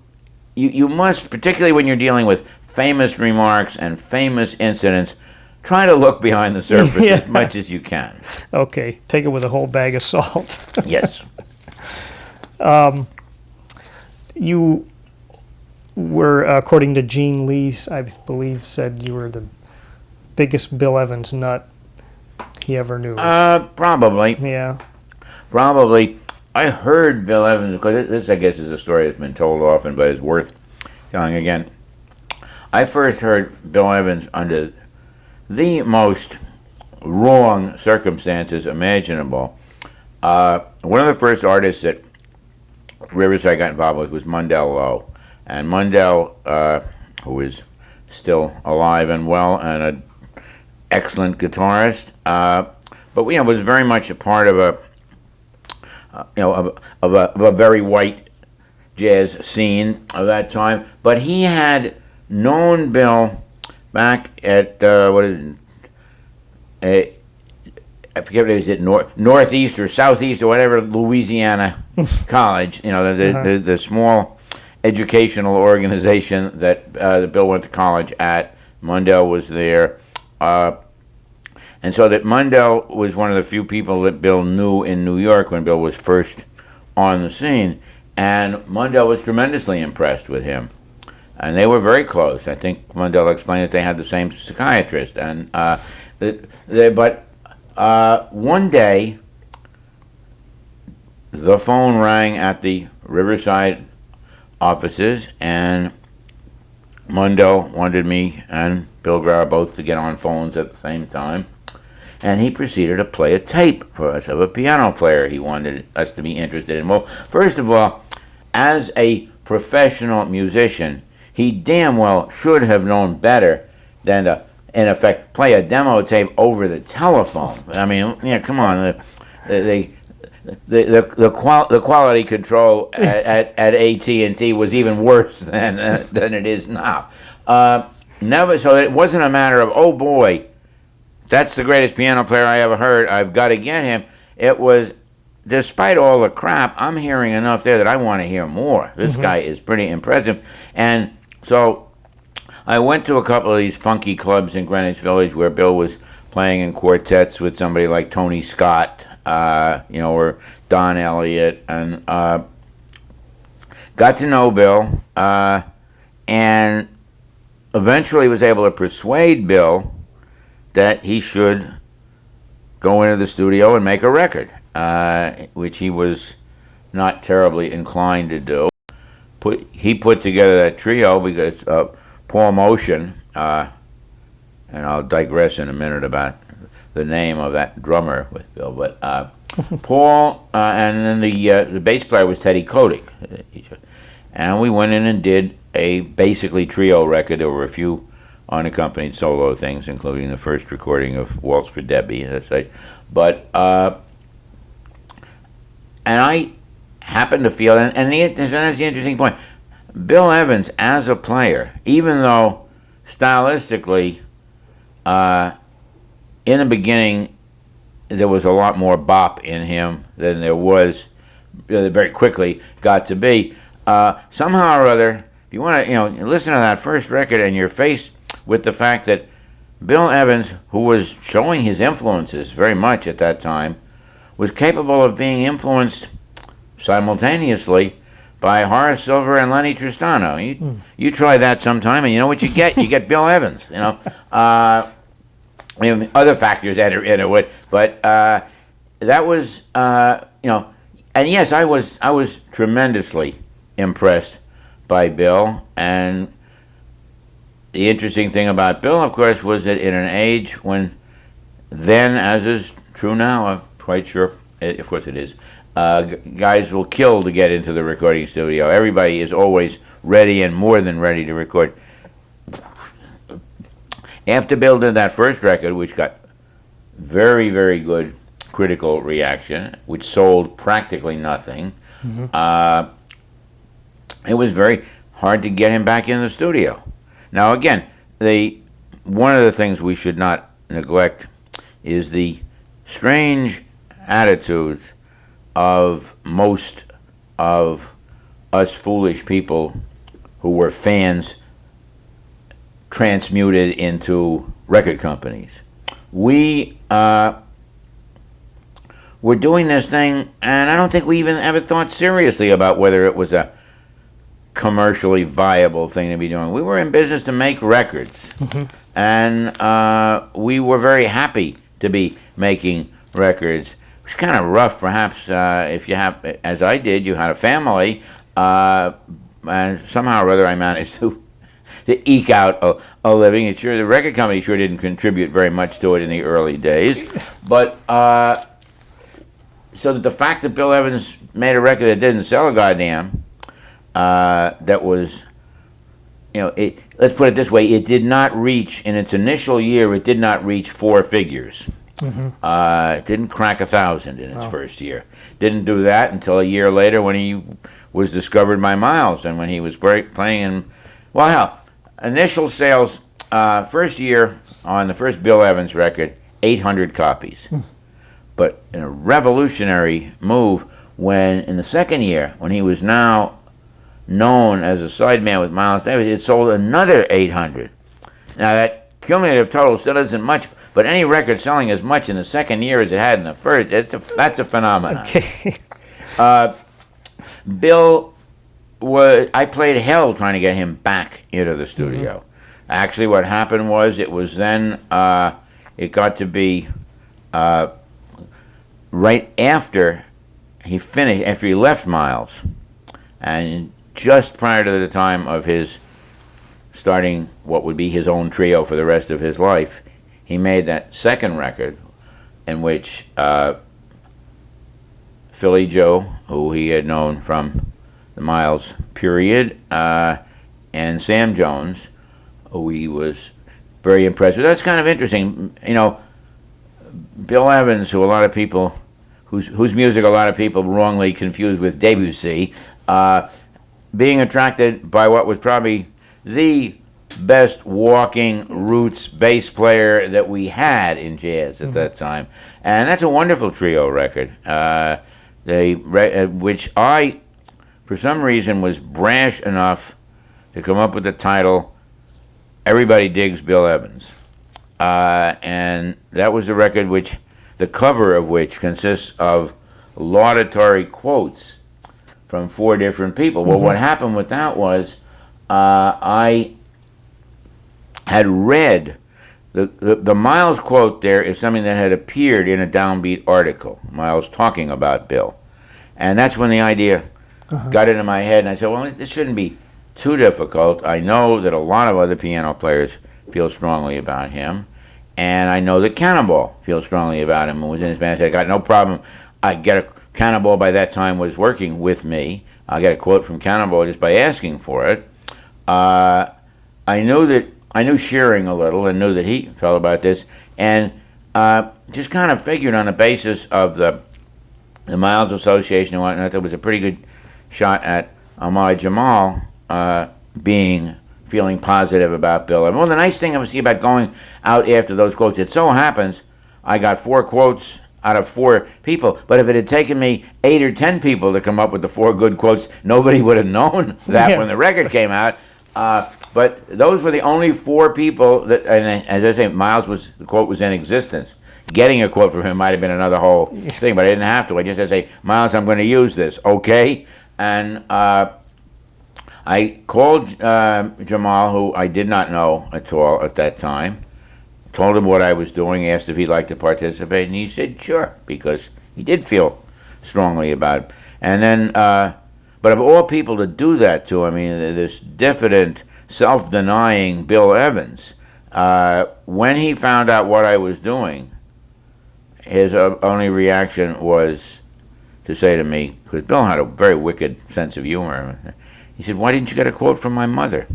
you must, particularly when you're dealing with famous remarks and famous incidents, try to look behind the surface as much as you can. Okay, take it with a whole bag of salt. Yes. You were, according to Gene Lee's, I believe, said you were the biggest Bill Evans nut he ever knew. Probably. Yeah. Probably. I heard Bill Evans, because this, I guess, is a story that's been told often, but is worth telling again. I first heard Bill Evans under the most wrong circumstances imaginable. One of the first artists that Riverside got involved with was Mundell Lowe. And Mundell, who is still alive and well and an excellent guitarist, but was very much a part of a very white jazz scene of that time. But he had known Bill back at I forget what it was, Northeast or Southeast or whatever, Louisiana College. The small educational organization that Bill went to college at. Mundell was there. And so that Mundell was one of the few people that Bill knew in New York when Bill was first on the scene. And Mundell was tremendously impressed with him. And they were very close. I think Mundell explained that they had the same psychiatrist. And one day, the phone rang at the Riverside offices, and Mundell wanted me and Bill Grauer both to get on phones at the same time. And he proceeded to play a tape for us of a piano player he wanted us to be interested in. Well, first of all, as a professional musician, he damn well should have known better than to, in effect, play a demo tape over the telephone. I mean, come on. The quality control at AT&T was even worse than it is now. So it wasn't a matter of, oh boy, that's the greatest piano player I ever heard, I've got to get him. It was, despite all the crap, I'm hearing enough there that I want to hear more. This guy is pretty impressive. And so I went to a couple of these funky clubs in Greenwich Village where Bill was playing in quartets with somebody like Tony Scott, or Don Elliott, and got to know Bill, and eventually was able to persuade Bill that he should go into the studio and make a record, which he was not terribly inclined to do. He put together that trio because Paul Motion, and I'll digress in a minute about the name of that drummer with Bill, but Paul, and then the bass player was Teddy Kotick. And we went in and did a basically trio record. There were a few unaccompanied solo things, including the first recording of Waltz for Debbie, as I say. But, and I happened to feel, and that's the interesting point, Bill Evans as a player, even though stylistically, in the beginning, there was a lot more bop in him than there was, very quickly got to be. Somehow or other, if you want to, listen to that first record and you're faced with the fact that Bill Evans, who was showing his influences very much at that time, was capable of being influenced simultaneously by Horace Silver and Lenny Tristano. You try that sometime, and you know what you get? You get Bill Evans. Other factors enter into it, but that was, and yes, I was tremendously impressed by Bill. And the interesting thing about Bill, of course, was that in an age when then, as is true now, I'm quite sure, of course it is, guys will kill to get into the recording studio. Everybody is always ready and more than ready to record. After Bill did that first record, which got very, very good critical reaction, which sold practically nothing, it was very hard to get him back in the studio. Now, again, one of the things we should not neglect is the strange attitudes of most of us foolish people who were fans transmuted into record companies. We were doing this thing, and I don't think we even ever thought seriously about whether it was a commercially viable thing to be doing. We were in business to make records, and we were very happy to be making records. It was kind of rough, perhaps, if you have, as I did, you had a family, and somehow or other I managed to eke out a living. It's sure the record company sure didn't contribute very much to it in the early days, but so that the fact that Bill Evans made a record that didn't sell a goddamn, that was, let's put it this way, it did not reach, in its initial year, it did not reach four figures. It didn't crack 1,000 in its first year. Didn't do that until a year later when he was discovered by Miles, and when he was playing in, well, hell, initial sales, first year on the first Bill Evans record, 800 copies. But in a revolutionary move, when in the second year, when he was now known as a sideman with Miles Davis, it sold another 800. Now that cumulative total still isn't much, but any record selling as much in the second year as it had in the first, that's a phenomenon. Okay. Bill I played hell trying to get him back into the studio. Actually, what happened was, it was then, it got to be right after he finished, after he left Miles, and just prior to the time of his starting what would be his own trio for the rest of his life, he made that second record in which Philly Joe, who he had known from the Miles period, and Sam Jones, who he was very impressed with. That's kind of interesting. Bill Evans, who a lot of people, whose music a lot of people wrongly confused with Debussy, being attracted by what was probably the best walking roots bass player that we had in jazz at that time. And that's a wonderful trio record, which I, for some reason, was brash enough to come up with the title, Everybody Digs Bill Evans. And that was a record which, the cover of which consists of laudatory quotes from four different people. Well, what happened with that was, I had read the Miles quote there is something that had appeared in a Downbeat article, Miles talking about Bill. And that's when the idea got into my head, and I said, well, this shouldn't be too difficult. I know that a lot of other piano players feel strongly about him, and I know that Cannonball feels strongly about him and was in his band. I said, I got no problem. Cannonball by that time was working with me. I got a quote from Cannonball just by asking for it. I knew Shearing a little and knew that he felt about this, and just kind of figured on the basis of the Miles Association and whatnot, there was a pretty good shot at Ahmad Jamal feeling positive about Bill. And well, the nice thing I see about going out after those quotes, it so happens I got 4 quotes out of 4 people, but if it had taken me 8 or 10 people to come up with the 4 good quotes, nobody would have known that when the record came out. But those were the only 4 people that, and as I say, the quote was in existence. Getting a quote from him might have been another whole thing, but I didn't have to. I just had to say, Miles, I'm going to use this, okay? And I called Jamal, who I did not know at all at that time, told him what I was doing, asked if he'd like to participate, and he said sure, because he did feel strongly about it. And then, but of all people to do that to, I mean, this diffident, self-denying Bill Evans, when he found out what I was doing, his only reaction was to say to me, because Bill had a very wicked sense of humor, he said, why didn't you get a quote from my mother?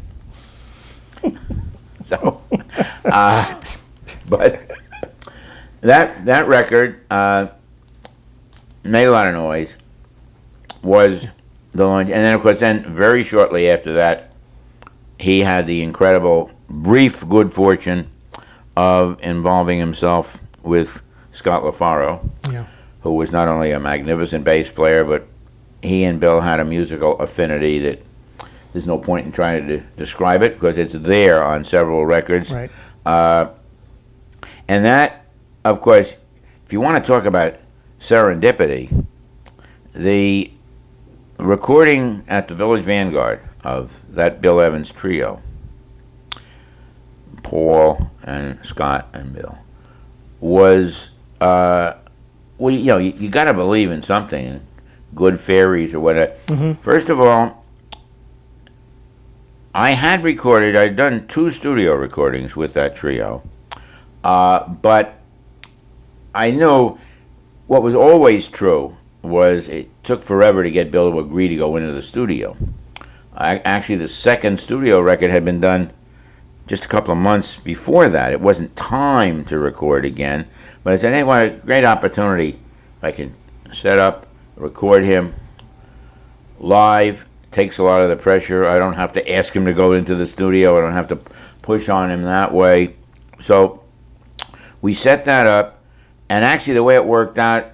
So But that record made a lot of noise. Was the launch, and then of course, then very shortly after that, he had the incredible, brief good fortune of involving himself with Scott LaFaro, Yeah. who was not only a magnificent bass player, but he and Bill had a musical affinity that there's no point in trying to describe it because it's there on several records. Right. And that, of course, if you want to talk about serendipity, the recording at the Village Vanguard of that Bill Evans trio, Paul and Scott and Bill, was, well, you got to believe in something, good fairies or whatever. Mm-hmm. First of all, I'd done 2 studio recordings with that trio, but I knew what was always true was it took forever to get Bill to agree to go into the studio. Actually, the second studio record had been done just a couple of months before that. It wasn't time to record again, but I said, hey, what a great opportunity if I can set up, record him live. Takes a lot of the pressure. I don't have to ask him to go into the studio. I don't have to push on him that way. So we set that up, and actually the way it worked out,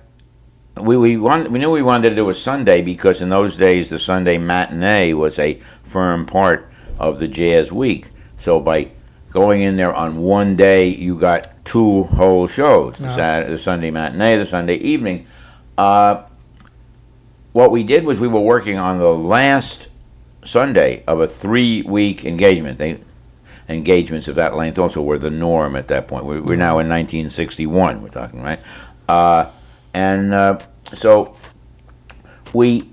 we knew we wanted to do a Sunday because in those days the Sunday matinee was a firm part of the jazz week. So by going in there on one day, you got 2 whole shows, the Sunday matinee, the Sunday evening. What we did was we were working on the last Sunday of a 3-week engagement. Engagements of that length also were the norm at that point. We're now in 1961, we're talking, right? So we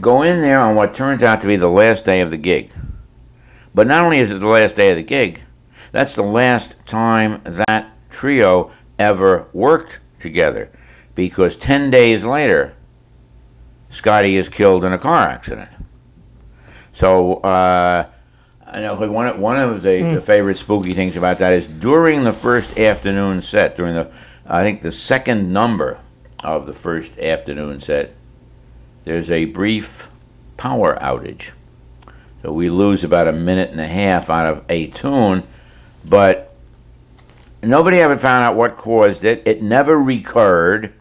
go in there on what turns out to be the last day of the gig. But not only is it the last day of the gig, that's the last time that trio ever worked together. Because 10 days later, Scotty is killed in a car accident. So, I know one of the favorite spooky things about that is during the first afternoon set, during I think the second number of the first afternoon set, there's a brief power outage. So we lose about a minute and a half out of a tune, but nobody ever found out what caused it. It never recurred.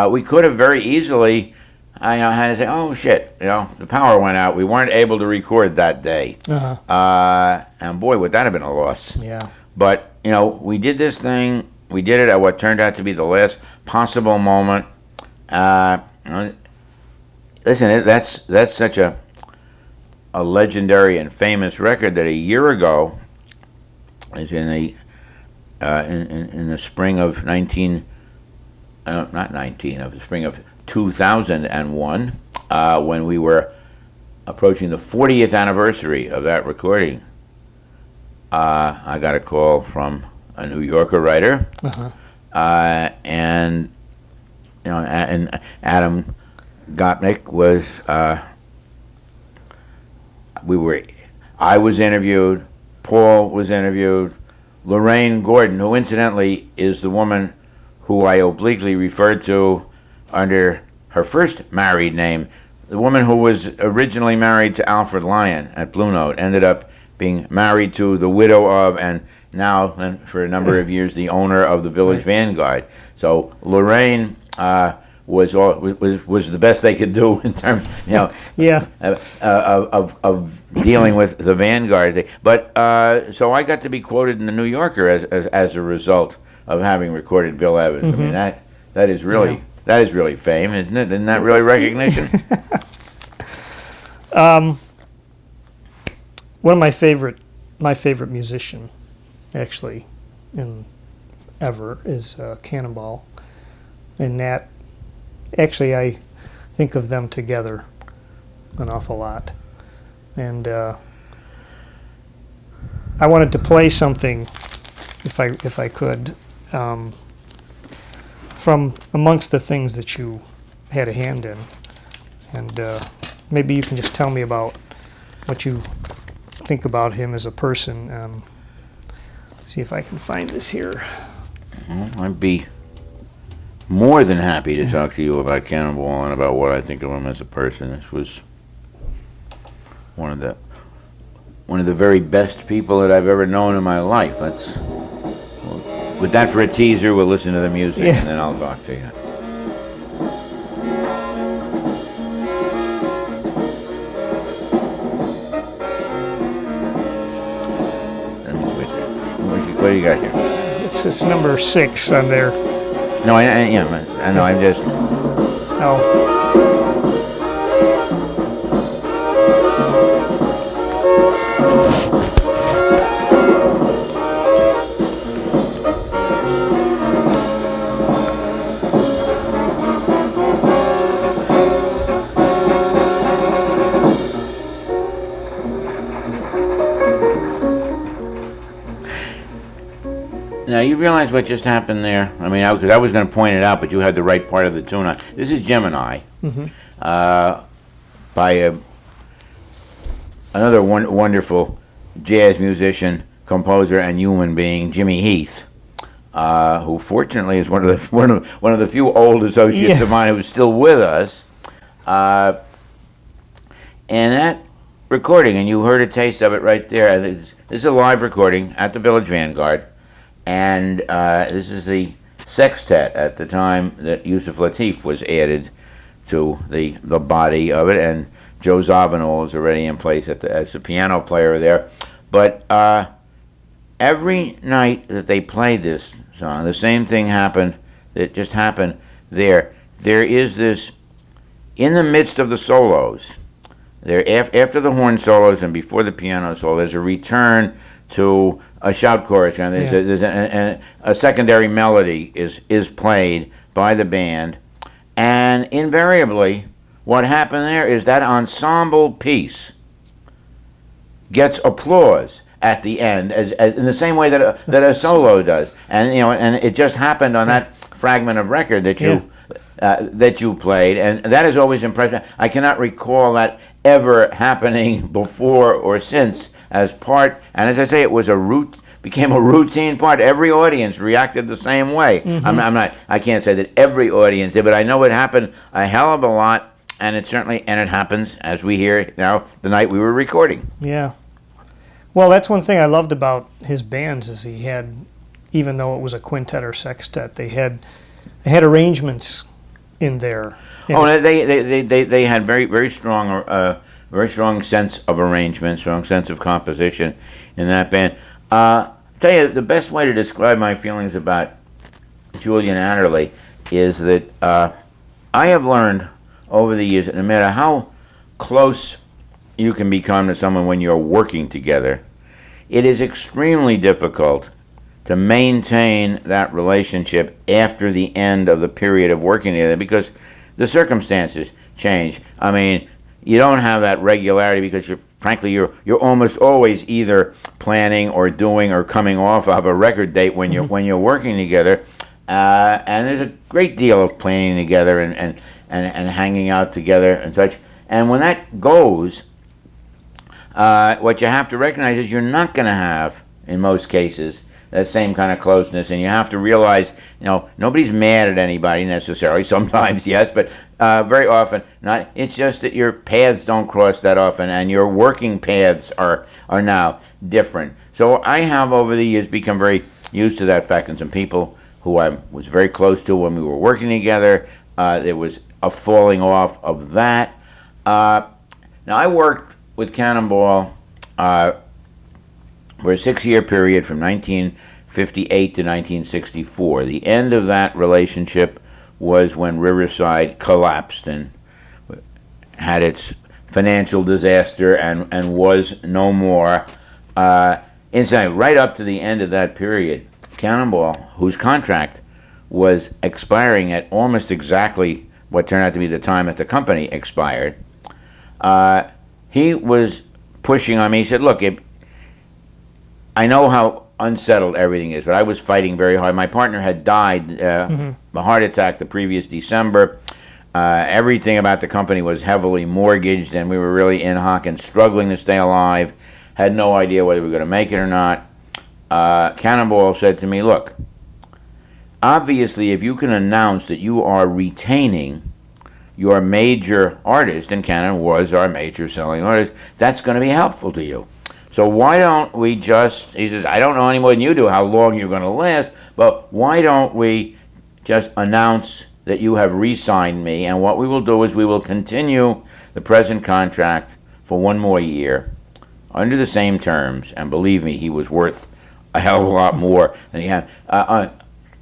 We could have very easily had to say, oh shit, the power went out. We weren't able to record that day. And boy, would that have been a loss. Yeah. But, we did this thing. We did it at what turned out to be the last possible moment. Listen, that's such a legendary and famous record that a year ago, is in the spring of the spring of 2001, when we were approaching the 40th anniversary of that recording, I got a call from a New Yorker writer, and Adam Gopnik was. I was interviewed. Paul was interviewed. Lorraine Gordon, who incidentally is the woman who I obliquely referred to under her first married name, the woman who was originally married to Alfred Lyon at Blue Note, ended up being married to the widow of, and now, and for a number of years, the owner of the Village Vanguard. So Lorraine was the best they could do in terms, of dealing with the Vanguard. But so I got to be quoted in the New Yorker as a result of having recorded Bill Evans. I mean, that is really fame, isn't it? Isn't that really recognition? One of my favorite musician, actually, ever is Cannonball, and Nat. Actually, I think of them together an awful lot, and I wanted to play something, if I could, from amongst the things that you had a hand in, and maybe you can just tell me about what you think about him as a person. see if I can find this here. Well, I'd be more than happy to talk to you about Cannonball and about what I think of him as a person. This was one of the very best people that I've ever known in my life. With that for a teaser, we'll listen to the music, and then I'll talk to you. What do you got here? It's this number 6 on there. No, I know. I'm just. Oh. Now, you realize what just happened there? I mean, because I was going to point it out, but you had the right part of the tune on. This is Gemini, by another wonderful jazz musician, composer, and human being, Jimmy Heath, who fortunately is one of the few old associates of mine who's still with us. And that recording, and you heard a taste of it right there. This is a live recording at the Village Vanguard. And this is the sextet at the time that Yusuf Lateef was added to the body of it, and Joe Zawinul is already in place as the piano player there. But every night that they played this song, the same thing happened that just happened there. There is this, in the midst of the solos, there after the horn solos and before the piano solo, there's a return to a shout chorus, and there's a secondary melody is played by the band, and invariably what happened there is that ensemble piece gets applause at the end, as in the same way that a solo does, and and it just happened on that fragment of record that you played, and that has always impressed me. I cannot recall that ever happening before or since as part, and as I say, it was became a routine part. Every audience reacted the same way. I can't say that every audience did, but I know it happened a hell of a lot, and it happens, as we hear now, the night we were recording. Yeah. Well, that's one thing I loved about his bands is he had, even though it was a quintet or sextet, they had arrangements in there. They had very strong sense of arrangement, strong sense of composition in that band. I'll tell you, the best way to describe my feelings about Julian Adderley is that I have learned over the years that no matter how close you can become to someone when you're working together, it is extremely difficult to maintain that relationship after the end of the period of working together because the circumstances change. I mean, you don't have that regularity because you're almost always either planning or doing or coming off of a record date when you're working together, and there's a great deal of planning together and hanging out together and such. And when that goes, what you have to recognize is you're not going to have, in most cases, that same kind of closeness, and you have to realize, nobody's mad at anybody necessarily. Sometimes, yes, but very often not. It's just that your paths don't cross that often, and your working paths are now different. So I have, over the years, become very used to that fact, and some people who I was very close to when we were working together, there was a falling off of that. Now, I worked with Cannonball for a 6-year period from 1958 to 1964. The end of that relationship was when Riverside collapsed and had its financial disaster and was no more. Incidentally, right up to the end of that period, Cannonball, whose contract was expiring at almost exactly what turned out to be the time that the company expired, he was pushing on me. He said, look, I know how unsettled everything is, but I was fighting very hard. My partner had died, a heart attack the previous December. Everything about the company was heavily mortgaged, and we were really in hock and struggling to stay alive. Had no idea whether we were going to make it or not. Cannonball said to me, look, obviously if you can announce that you are retaining your major artist, and Cannon was our major selling artist, that's going to be helpful to you. So why don't we just, he says, I don't know any more than you do how long you're going to last, but why don't we just announce that you have re-signed me, and what we will do is we will continue the present contract for 1 more year under the same terms, and believe me, he was worth a hell of a lot more than he had.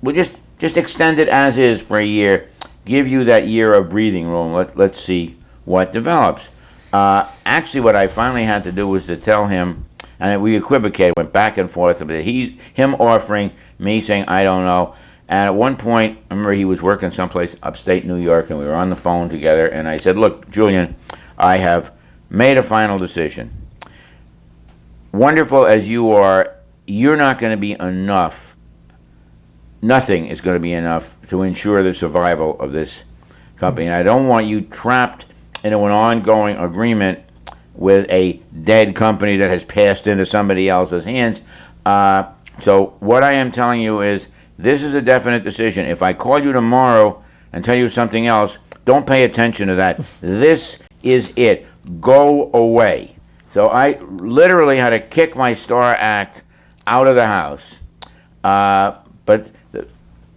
We'll just extend it as is for a year, give you that year of breathing room. Let's see what develops. Actually, what I finally had to do was to tell him, and we equivocated, went back and forth, but him offering, me saying, I don't know. And at one point, I remember he was working someplace upstate New York, and we were on the phone together, and I said, look, Julian, I have made a final decision. Wonderful as you are, you're not going to be enough. Nothing is going to be enough to ensure the survival of this company. And I don't want you trapped into an ongoing agreement with a dead company that has passed into somebody else's hands. So what I am telling you is, this is a definite decision. If I call you tomorrow and tell you something else, don't pay attention to that. This is it. Go away. So I literally had to kick my star act out of the house. But an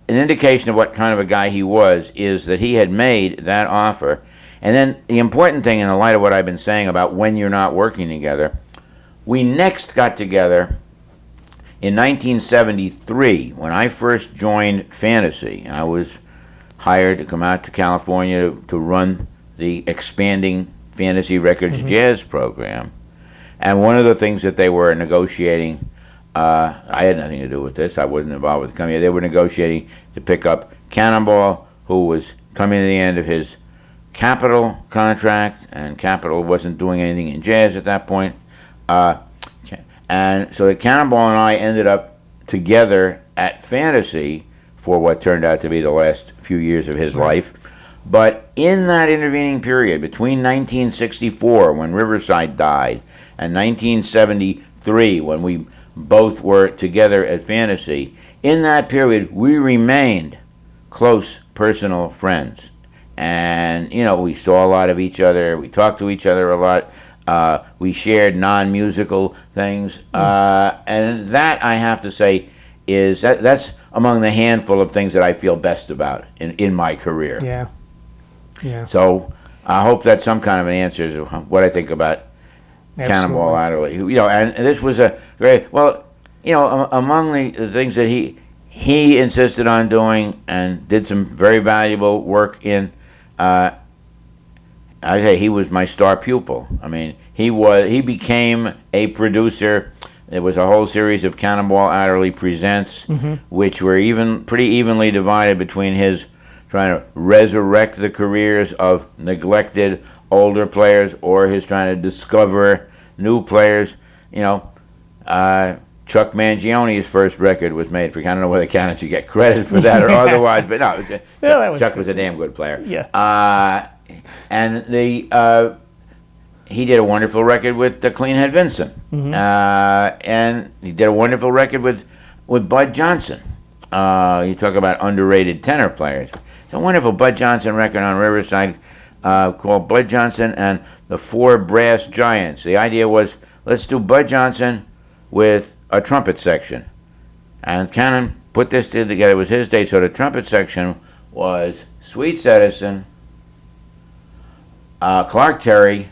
indication of what kind of a guy he was is that he had made that offer. And then the important thing, in the light of what I've been saying about when you're not working together, we next got together in 1973, when I first joined Fantasy. I was hired to come out to California to run the expanding Fantasy Records Jazz program. And one of the things that they were negotiating, I had nothing to do with this, I wasn't involved with the company, they were negotiating to pick up Cannonball, who was coming to the end of his Capitol contract, and Capitol wasn't doing anything in jazz at that point. And so that Cannonball and I ended up together at Fantasy for what turned out to be the last few years of his life. But in that intervening period, between 1964, when Riverside died, and 1973, when we both were together at Fantasy, in that period, we remained close personal friends. And, you know, we saw a lot of each other, we talked to each other a lot. We shared non-musical things, and that, I have to say, is that's among the handful of things that I feel best about in my career. Yeah, yeah. So I hope that's some kind of an answer to what I think about Cannonball Adderley. You know, and this was a very, well, you know, among the things that he insisted on doing and did some very valuable work in. I say he was my star pupil. I mean, he became a producer. There was a whole series of Cannonball Adderley Presents, which were pretty evenly divided between his trying to resurrect the careers of neglected older players or his trying to discover new players. You know, Chuck Mangione's first record was made for, I don't know whether Cannon should get credit for that or otherwise, but no, Chuck was a damn good player. Yeah. And he did a wonderful record with Clean Head Vincent, and he did a wonderful record with Bud Johnson. You talk about underrated tenor players. It's a wonderful Bud Johnson record on Riverside called Bud Johnson and the Four Brass Giants. The idea was, let's do Bud Johnson with a trumpet section. And Cannon put this together. It was his day, so the trumpet section was Sweets Edison, Clark Terry,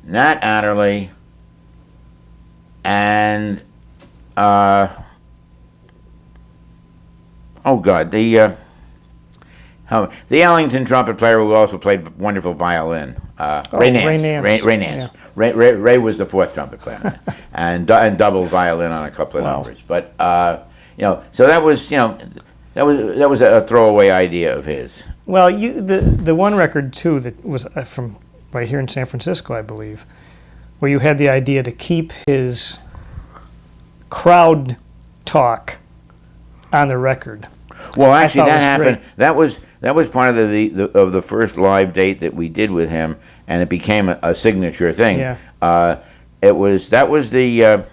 Nat Adderley, and the Ellington trumpet player who also played wonderful violin, Ray Nance. Ray Nance. Yeah. Ray was the fourth trumpet player, and double violin on a couple of numbers. But you know, so that was that was a throwaway idea of his. Well, the one record too that was from right here in San Francisco, I believe, where you had the idea to keep his crowd talk on the record. Well, actually, that happened. Great. That was part of the first live date that we did with him, and it became a signature thing. Yeah. That was the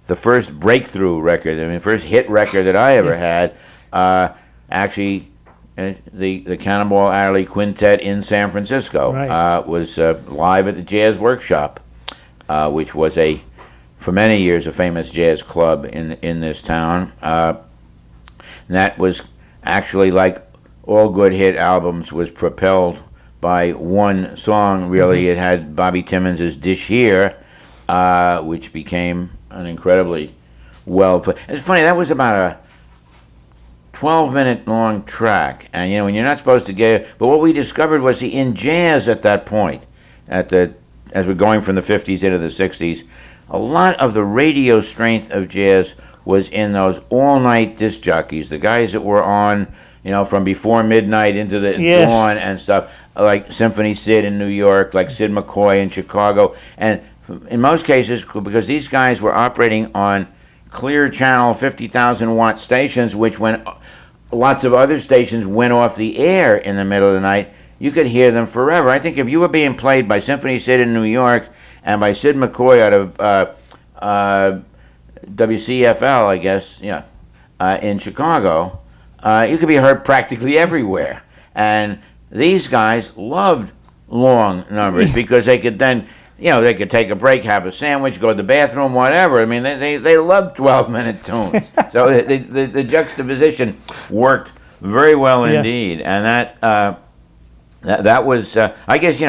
the first breakthrough record. I mean, first hit record that I ever had. Actually, the Cannonball Adderley Quintet in San Francisco was live at the Jazz Workshop, which was for many years a famous jazz club in this town. And that was actually, like all good hit albums, was propelled by one song. Really, it had Bobby Timmons' "Dish Here," which became an incredibly well played. It's funny, that was about a 12-minute long track, and when you're not supposed to get it, but what we discovered was in jazz at that point, as we're going from the 50s into the 60s, a lot of the radio strength of jazz was in those all-night disc jockeys, the guys that were on, from before midnight into the dawn and stuff, like Symphony Sid in New York, like Sid McCoy in Chicago, and in most cases, because these guys were operating on clear channel 50,000 watt stations, which when lots of other stations went off the air in the middle of the night, you could hear them forever. I think if you were being played by Symphony Sid in New York and by Sid McCoy out of WCFL, I guess, in Chicago, you could be heard practically everywhere. And these guys loved long numbers because they could then, they could take a break, have a sandwich, go to the bathroom, whatever. I mean, they loved 12-minute tunes. So the juxtaposition worked very well indeed. And that was, I guess,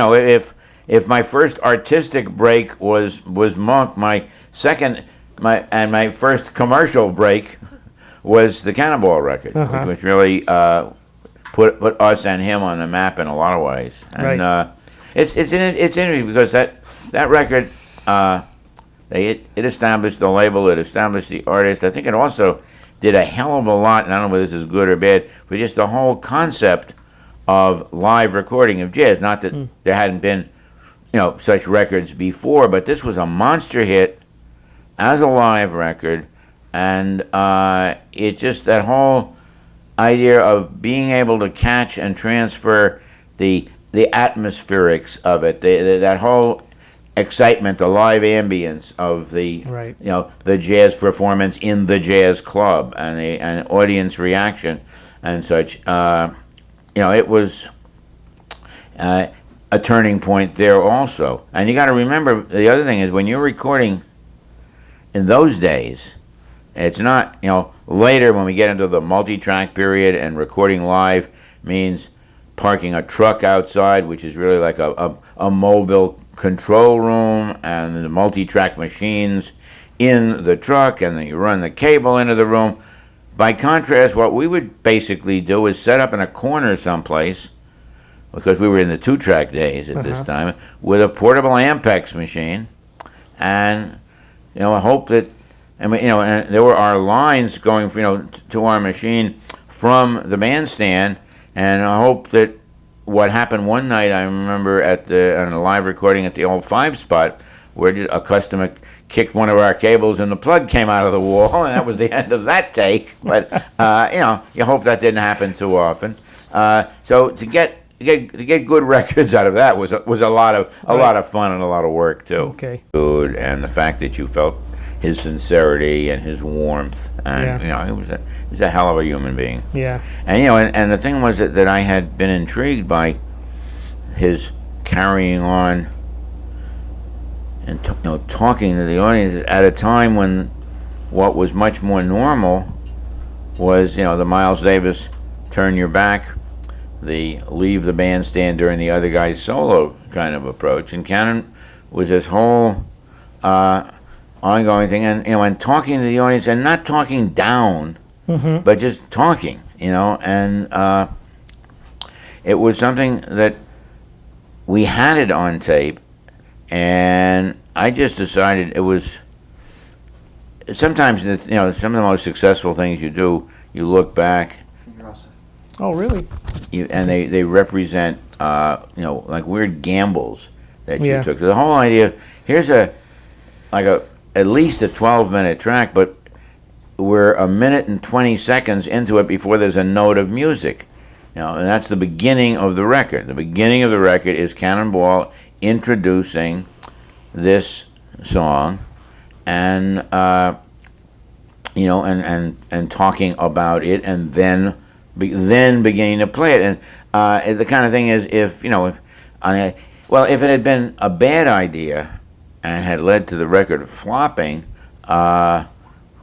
if my first artistic break was Monk, my first commercial break was the Cannonball record, which really put us and him on the map in a lot of ways. And it's interesting because that record, it established the label, it established the artist. I think it also did a hell of a lot, and I don't know whether this is good or bad, but just the whole concept of live recording of jazz. Not that there hadn't been, such records before, but this was a monster hit as a live record, and it just, that whole idea of being able to catch and transfer the atmospherics of it, that whole excitement, the live ambience of the the jazz performance in the jazz club and the audience reaction and such. It was a turning point there also. And you got to remember, the other thing is when you're recording in those days, it's not, later when we get into the multi-track period and recording live means parking a truck outside, which is really like a mobile control room, and the multi-track machines in the truck, and then you run the cable into the room. By contrast, what we would basically do is set up in a corner someplace, because we were in the 2-track days at this time, with a portable Ampex machine, and I hope that, and there were our lines going, to our machine from the bandstand. And I hope that what happened one night, I remember on a live recording at the old 5 spot, where a customer kicked one of our cables and the plug came out of the wall, and that was the end of that take. But you hope that didn't happen too often. So to get good records out of that was a lot of fun and a lot of work too. Okay. Good, and the fact that you felt his sincerity and his warmth, and he was a hell of a human being. Yeah. And and the thing was that I had been intrigued by his carrying on and talking to the audience at a time when what was much more normal was the Miles Davis turn your back, the leave the bandstand during the other guy's solo kind of approach, and Cannon was this whole ongoing thing, and talking to the audience and not talking down, but just talking, and it was something that we had it on tape, and I just decided it was. Sometimes some of the most successful things you do, you look back. Oh, really? And they represent like weird gambles that you took. So the whole idea, here's at least a 12-minute track, but we're a minute and 20 seconds into it before there's a note of music. And that's the beginning of the record. The beginning of the record is Cannonball introducing this song, and and talking about it, and then beginning to play it. And the kind of thing is, if it had been a bad idea and had led to the record flopping,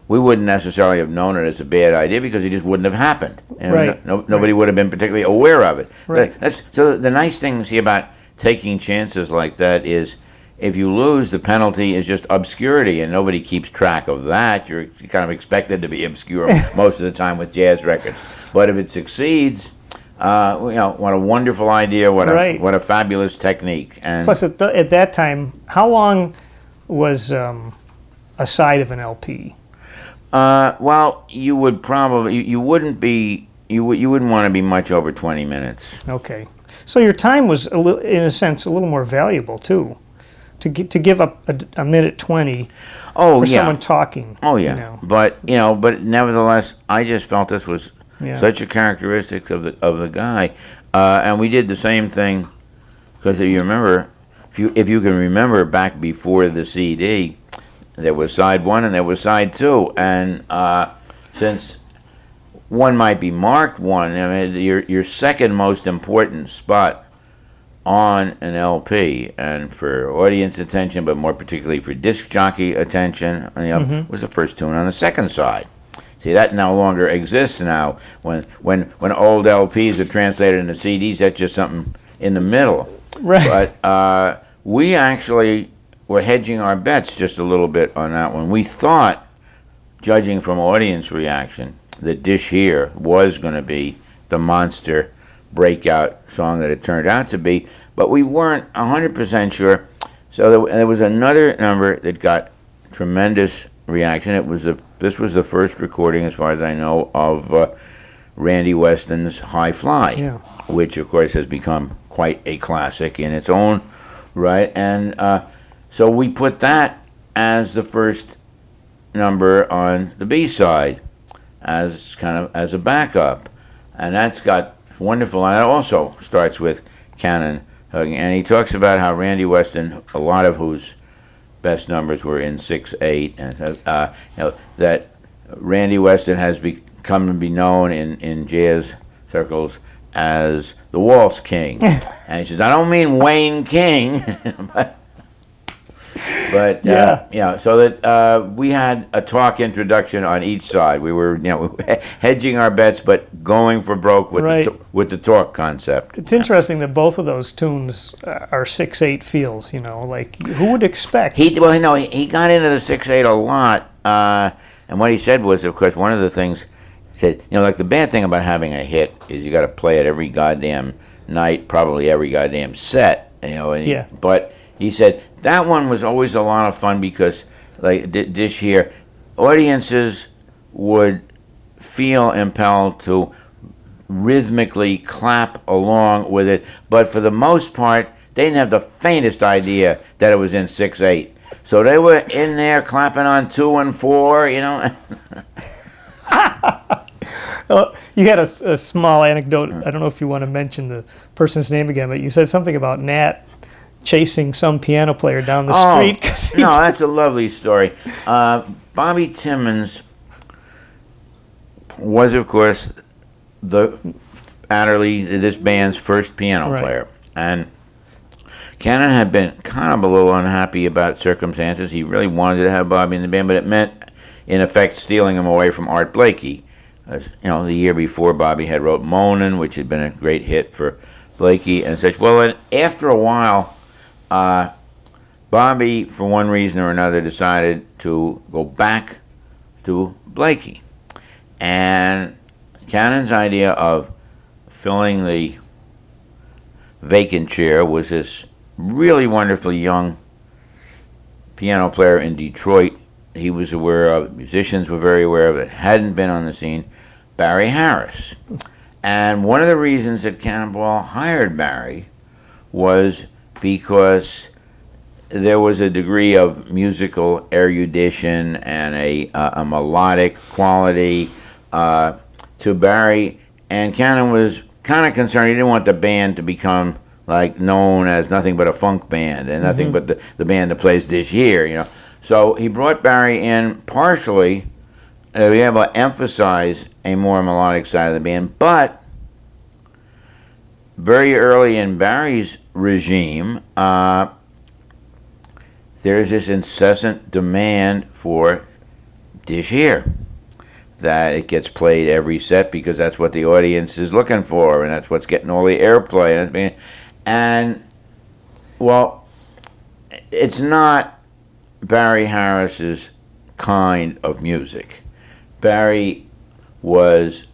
we wouldn't necessarily have known it as a bad idea because it just wouldn't have happened. Right. Nobody would have been particularly aware of it. Right. So the nice thing, see, about taking chances like that is, if you lose, the penalty is just obscurity, and nobody keeps track of that. You're kind of expected to be obscure most of the time with jazz records. But if it succeeds, what a wonderful idea! What a fabulous technique! And plus, at that time, how long was a side of an LP? Well, you would probably you wouldn't want to be much over 20 minutes. Okay, so your time was in a sense a little more valuable too. To give up a minute 20 for someone talking. Oh yeah, but nevertheless, I just felt this was such a characteristic of the guy, and we did the same thing because if you remember, if you can remember back before the CD, there was side 1 and there was side 2, and since one might be marked 1, I mean your second most important spot on an LP, and for audience attention, but more particularly for disc jockey attention, was the first tune on the second side. See, that no longer exists now. When old LPs are translated into CDs, that's just something in the middle. Right. But we actually were hedging our bets just a little bit on that one. We thought, judging from audience reaction, that Dish Here was going to be the monster breakout song that it turned out to be, but we weren't 100% sure. So there was another number that got tremendous reaction. This was the first recording, as far as I know, of Randy Weston's High Fly, which of course has become quite a classic in its own right. And so we put that as the first number on the B side, as kind of as a backup, and that's got wonderful, and it also starts with Cannon hugging, and he talks about how Randy Weston, a lot of whose best numbers were in 6/8, and that Randy Weston has come to be known in jazz circles as the Waltz King, and he says, I don't mean Wayne King, but so that we had a talk introduction on each side. We were hedging our bets, but going for broke with the talk concept. It's interesting that both of those tunes are 6/8 feels. Like who would expect? He got into the 6/8 a lot, and what he said was, of course, one of the things he said, like the bad thing about having a hit is you got to play it every goddamn night, probably every goddamn set. But he said that one was always a lot of fun because, like Dish Here, audiences would feel impelled to rhythmically clap along with it, but for the most part, they didn't have the faintest idea that it was in 6/8. So they were in there clapping on 2 and 4, You had a small anecdote. I don't know if you want to mention the person's name again, but you said something about Nat chasing some piano player down the street. No, that's a lovely story. Bobby Timmons was, of course, the Adderley, this band's first piano player. And Cannon had been kind of a little unhappy about circumstances. He really wanted to have Bobby in the band, but it meant, in effect, stealing him away from Art Blakey. The year before, Bobby had wrote Moanin', which had been a great hit for Blakey and such. Well, and after a while, Bobby, for one reason or another, decided to go back to Blakey. And Cannon's idea of filling the vacant chair was this really wonderfully young piano player in Detroit. He was aware of, musicians were very aware of it, hadn't been on the scene, Barry Harris. And one of the reasons that Cannonball hired Barry was because there was a degree of musical erudition and a melodic quality to Barry, and Cannon was kind of concerned. He didn't want the band to become known as nothing but a funk band and nothing but the band that plays Dish Here, So he brought Barry in partially we have to emphasize a more melodic side of the band, but very early in Barry's regime, there's this incessant demand for Dish Here, that it gets played every set because that's what the audience is looking for, and that's what's getting all the airplay. And well, it's not Barry Harris's kind of music. Barry was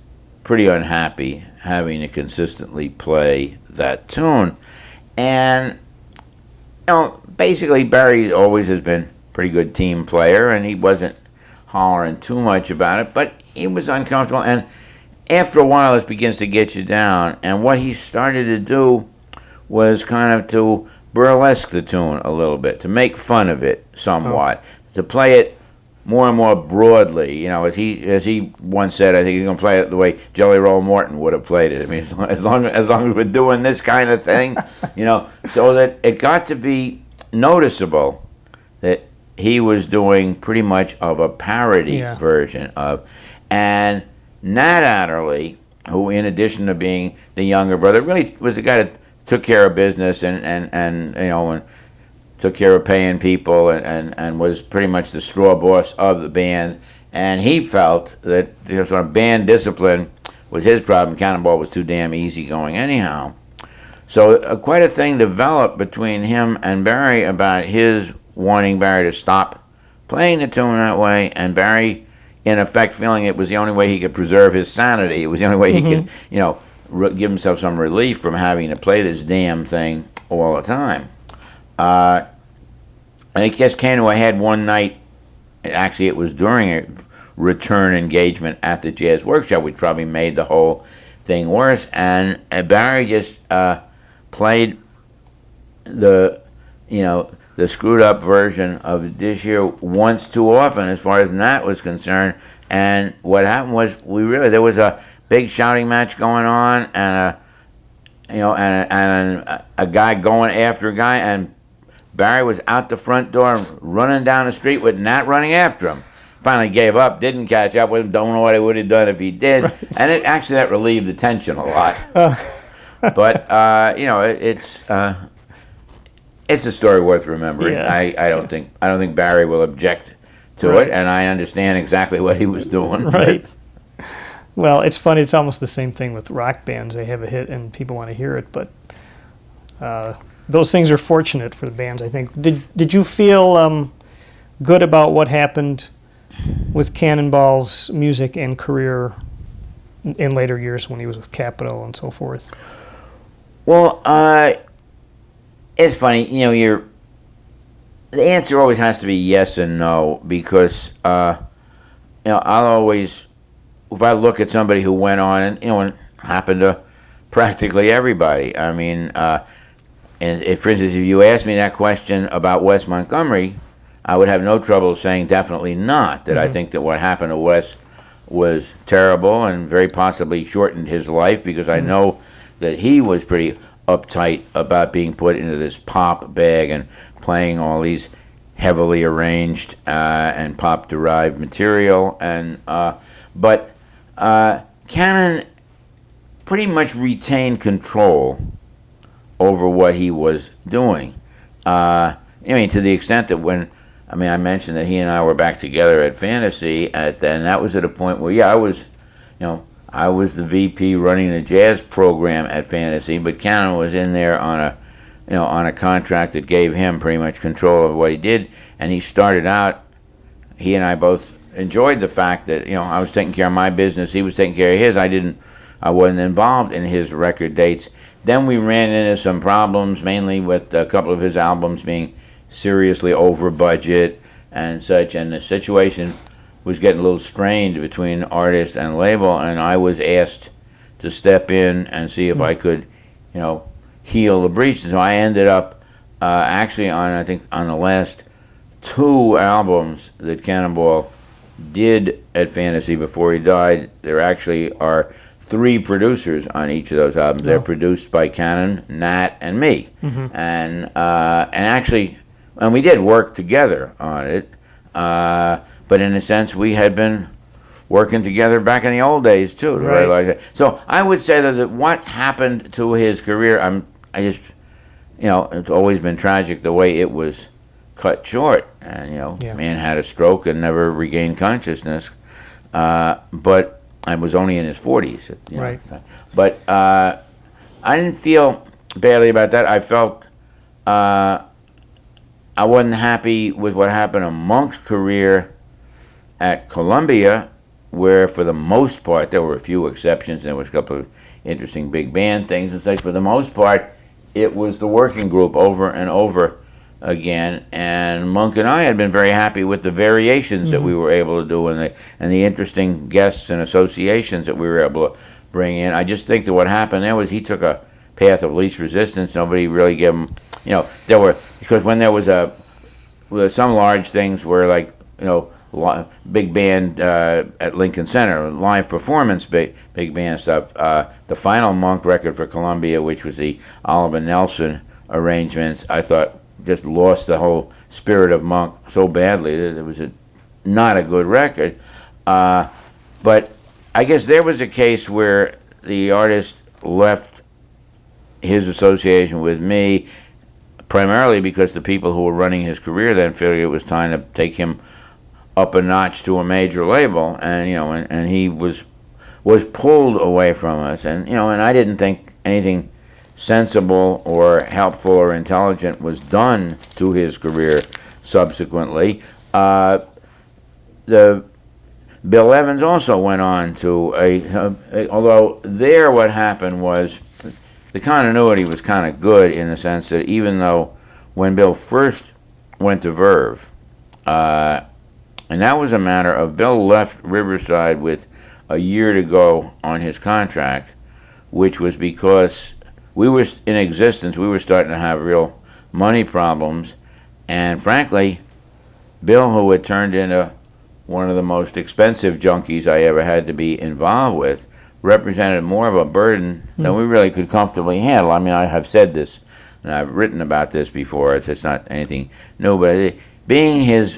pretty unhappy having to consistently play that tune. And, basically Barry always has been a pretty good team player, and he wasn't hollering too much about it, but he was uncomfortable. And after a while, it begins to get you down. And what he started to do was kind of to burlesque the tune a little bit, to make fun of it somewhat, to play it more and more broadly. As he once said, I think he's going to play it the way Jelly Roll Morton would have played it. I mean, as long as we're doing this kind of thing, so that it got to be noticeable that he was doing pretty much of a parody version of. And Nat Adderley, who in addition to being the younger brother, really was the guy that took care of business and took care of paying people and was pretty much the straw boss of the band. And he felt that sort of band discipline was his problem. Cannonball was too damn easygoing anyhow. So quite a thing developed between him and Barry about his wanting Barry to stop playing the tune that way, and Barry, in effect, feeling it was the only way he could preserve his sanity. It was the only way he could, give himself some relief from having to play this damn thing all the time. And it just came to a head one night. Actually, it was during a return engagement at the Jazz Workshop, which probably made the whole thing worse. And Barry just played the screwed up version of Dish Here once too often, as far as Nat was concerned. And what happened was there was a big shouting match going on, and a guy going after a guy, and Barry was out the front door running down the street with Nat running after him. Finally gave up, didn't catch up with him, don't know what he would have done if he did. Right. And that relieved the tension a lot. But it's a story worth remembering. Yeah. I don't think Barry will object to it, and I understand exactly what he was doing. Right. Well, it's funny. It's almost the same thing with rock bands. They have a hit and people want to hear it, but those things are fortunate for the bands, I think. Did you feel good about what happened with Cannonball's music and career in later years when he was with Capitol and so forth? Well, it's funny. The answer always has to be yes and no, because I'll always, if I look at somebody who went on and it happened to practically everybody. I mean, and for instance, if you asked me that question about Wes Montgomery, I would have no trouble saying definitely not. That I think that what happened to Wes was terrible and very possibly shortened his life, because I know that he was pretty uptight about being put into this pop bag and playing all these heavily arranged and pop-derived material. But Cannon pretty much retained control over what he was doing. To the extent that I mentioned that he and I were back together at Fantasy, and that was at a point where, I was the VP running the jazz program at Fantasy, but Cannon was in there on a contract that gave him pretty much control of what he did. And he started out, he and I both enjoyed the fact that, I was taking care of my business, he was taking care of his. I wasn't involved in his record dates. Then we ran into some problems, mainly with a couple of his albums being seriously over budget and such, and the situation was getting a little strained between artist and label, and I was asked to step in and see if I could, heal the breach. And so I ended up actually on the last 2 albums that Cannonball did at Fantasy before he died. There actually are 3 producers on each of those albums. They're produced by Cannon, Nat, and me. And actually, we did work together on it. But in a sense, we had been working together back in the old days too. Right. Like that. So I would say that what happened to his career, I just, it's always been tragic the way it was cut short. And man had a stroke and never regained consciousness, but I was only in his 40s. Right. But I didn't feel badly about that. I felt I wasn't happy with what happened to Monk's career at Columbia, where for the most part, there were a few exceptions, and there was a couple of interesting big band things and such. For the most part, it was the working group over and over again, and Monk and I had been very happy with the variations that we were able to do and the interesting guests and associations that we were able to bring in. I just think that what happened there was he took a path of least resistance. Nobody really gave him, there were, because when there was some large things were like, big band at Lincoln Center, live performance, big band stuff. The final Monk record for Columbia, which was the Oliver Nelson arrangements, I thought just lost the whole spirit of Monk so badly that it was not a good record. But I guess there was a case where the artist left his association with me primarily because the people who were running his career then figured it was time to take him up a notch to a major label, and and he was pulled away from us, and and I didn't think anything sensible or helpful or intelligent was done to his career subsequently. The Bill Evans also went on to although there what happened was the continuity was kind of good in the sense that even though when Bill first went to Verve, and that was a matter of Bill left Riverside with a year to go on his contract, which was because we were in existence, we were starting to have real money problems, and frankly, Bill, who had turned into one of the most expensive junkies I ever had to be involved with, represented more of a burden than we really could comfortably handle. I mean, I have said this, and I've written about this before, it's not anything new, but being his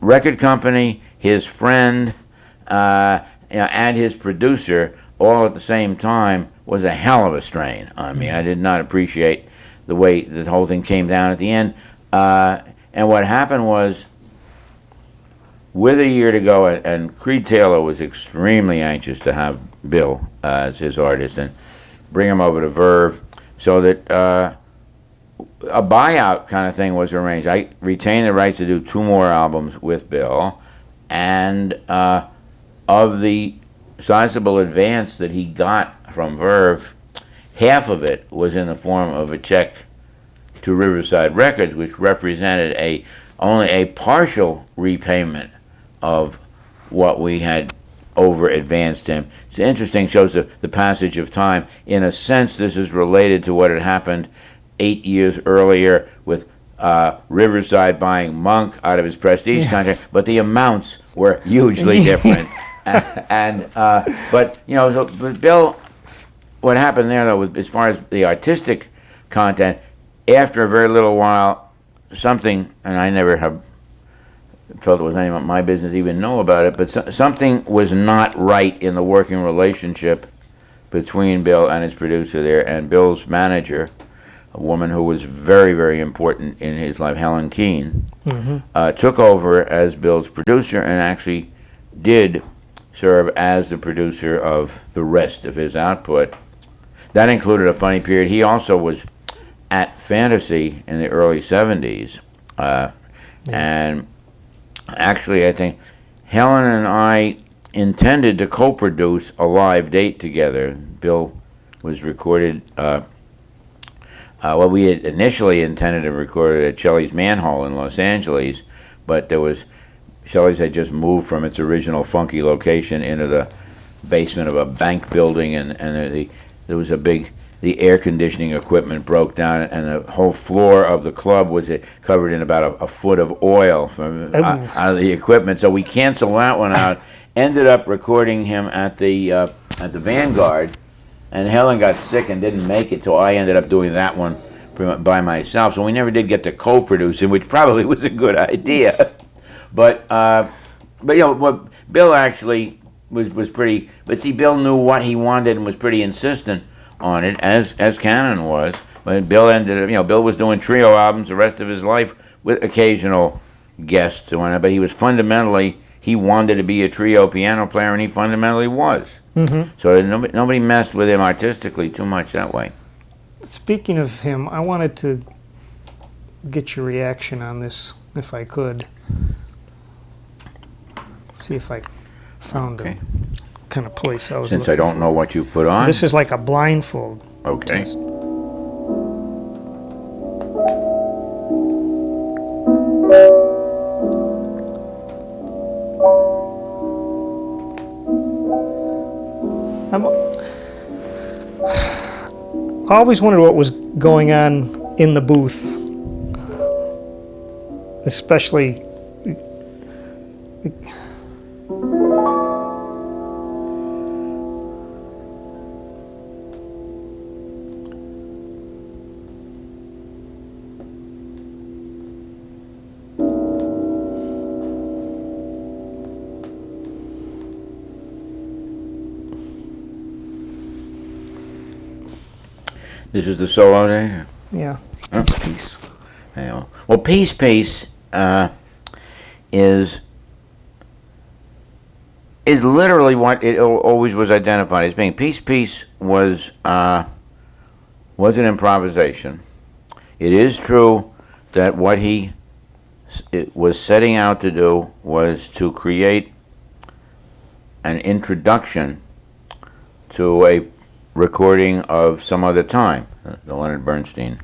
record company, his friend, and his producer all at the same time was a hell of a strain on me. I did not appreciate the way the whole thing came down at the end. And what happened was, with a year to go, and Creed Taylor was extremely anxious to have Bill as his artist and bring him over to Verve, so that a buyout kind of thing was arranged. I retained the rights to do 2 more albums with Bill, and of the sizable advance that he got from Verve, half of it was in the form of a check to Riverside Records, which represented only a partial repayment of what we had over advanced him. It's interesting, shows the passage of time. In a sense, this is related to what had happened 8 years earlier with Riverside buying Monk out of his Prestige contract, but the amounts were hugely different. But Bill, what happened there though, as far as the artistic content, after a very little while, something, and I never have felt it was any of my business to even know about it, but something was not right in the working relationship between Bill and his producer there, and Bill's manager, a woman who was very, very important in his life, Helen Keene, took over as Bill's producer and actually did serve as the producer of the rest of his output. That included a funny period. He also was at Fantasy in the early 70s. And actually, I think Helen and I intended to co-produce a live date together. Bill was recorded, we had initially intended to record it at Shelley's Manhole in Los Angeles, but Shelley's had just moved from its original funky location into the basement of a bank building, and there was the air conditioning equipment broke down, and the whole floor of the club was covered in about a foot of oil from out of the equipment. So we canceled that one out. Ended up recording him at the Vanguard, and Helen got sick and didn't make it, so I ended up doing that one by myself. So we never did get to co-produce him, which probably was a good idea. But but what Bill actually was pretty. But see, Bill knew what he wanted and was pretty insistent on it, as Cannon was. But Bill ended up, Bill was doing trio albums the rest of his life with occasional guests and whatnot. But he was fundamentally, he wanted to be a trio piano player, and he fundamentally was. Mm-hmm. So nobody messed with him artistically too much that way. Speaking of him, I wanted to get your reaction on this, if I could. See if I found the kind of place I was Since I don't know what you put on. This is like a blindfold. Okay. Test. I always wondered what was going on in the booth, especially This is the solo day? yeah. That's Peace. Yeah. Well, Peace is literally what it always was identified as being. Peace was an improvisation. It is true that what he was setting out to do was to create an introduction to a recording of Some Other Time, the Leonard Bernstein,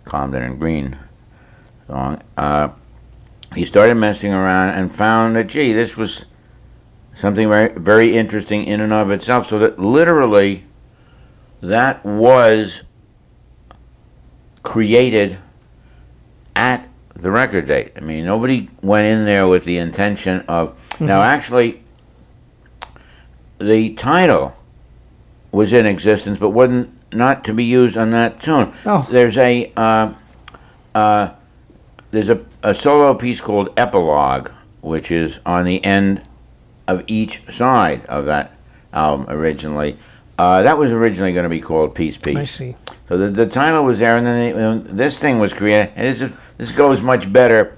Comden and Green song. He started messing around and found that, gee, this was something very, very interesting in and of itself. So that literally, that was created at the record date. I mean, nobody went in there with the intention of. Mm-hmm. Now, actually, the title was in existence, but wasn't not to be used on that tune. Oh. There's a solo piece called Epilogue, which is on the end of each side of that album originally. That was originally going to be called Peace. I see. So the title was there, and then this thing was created. And this goes much better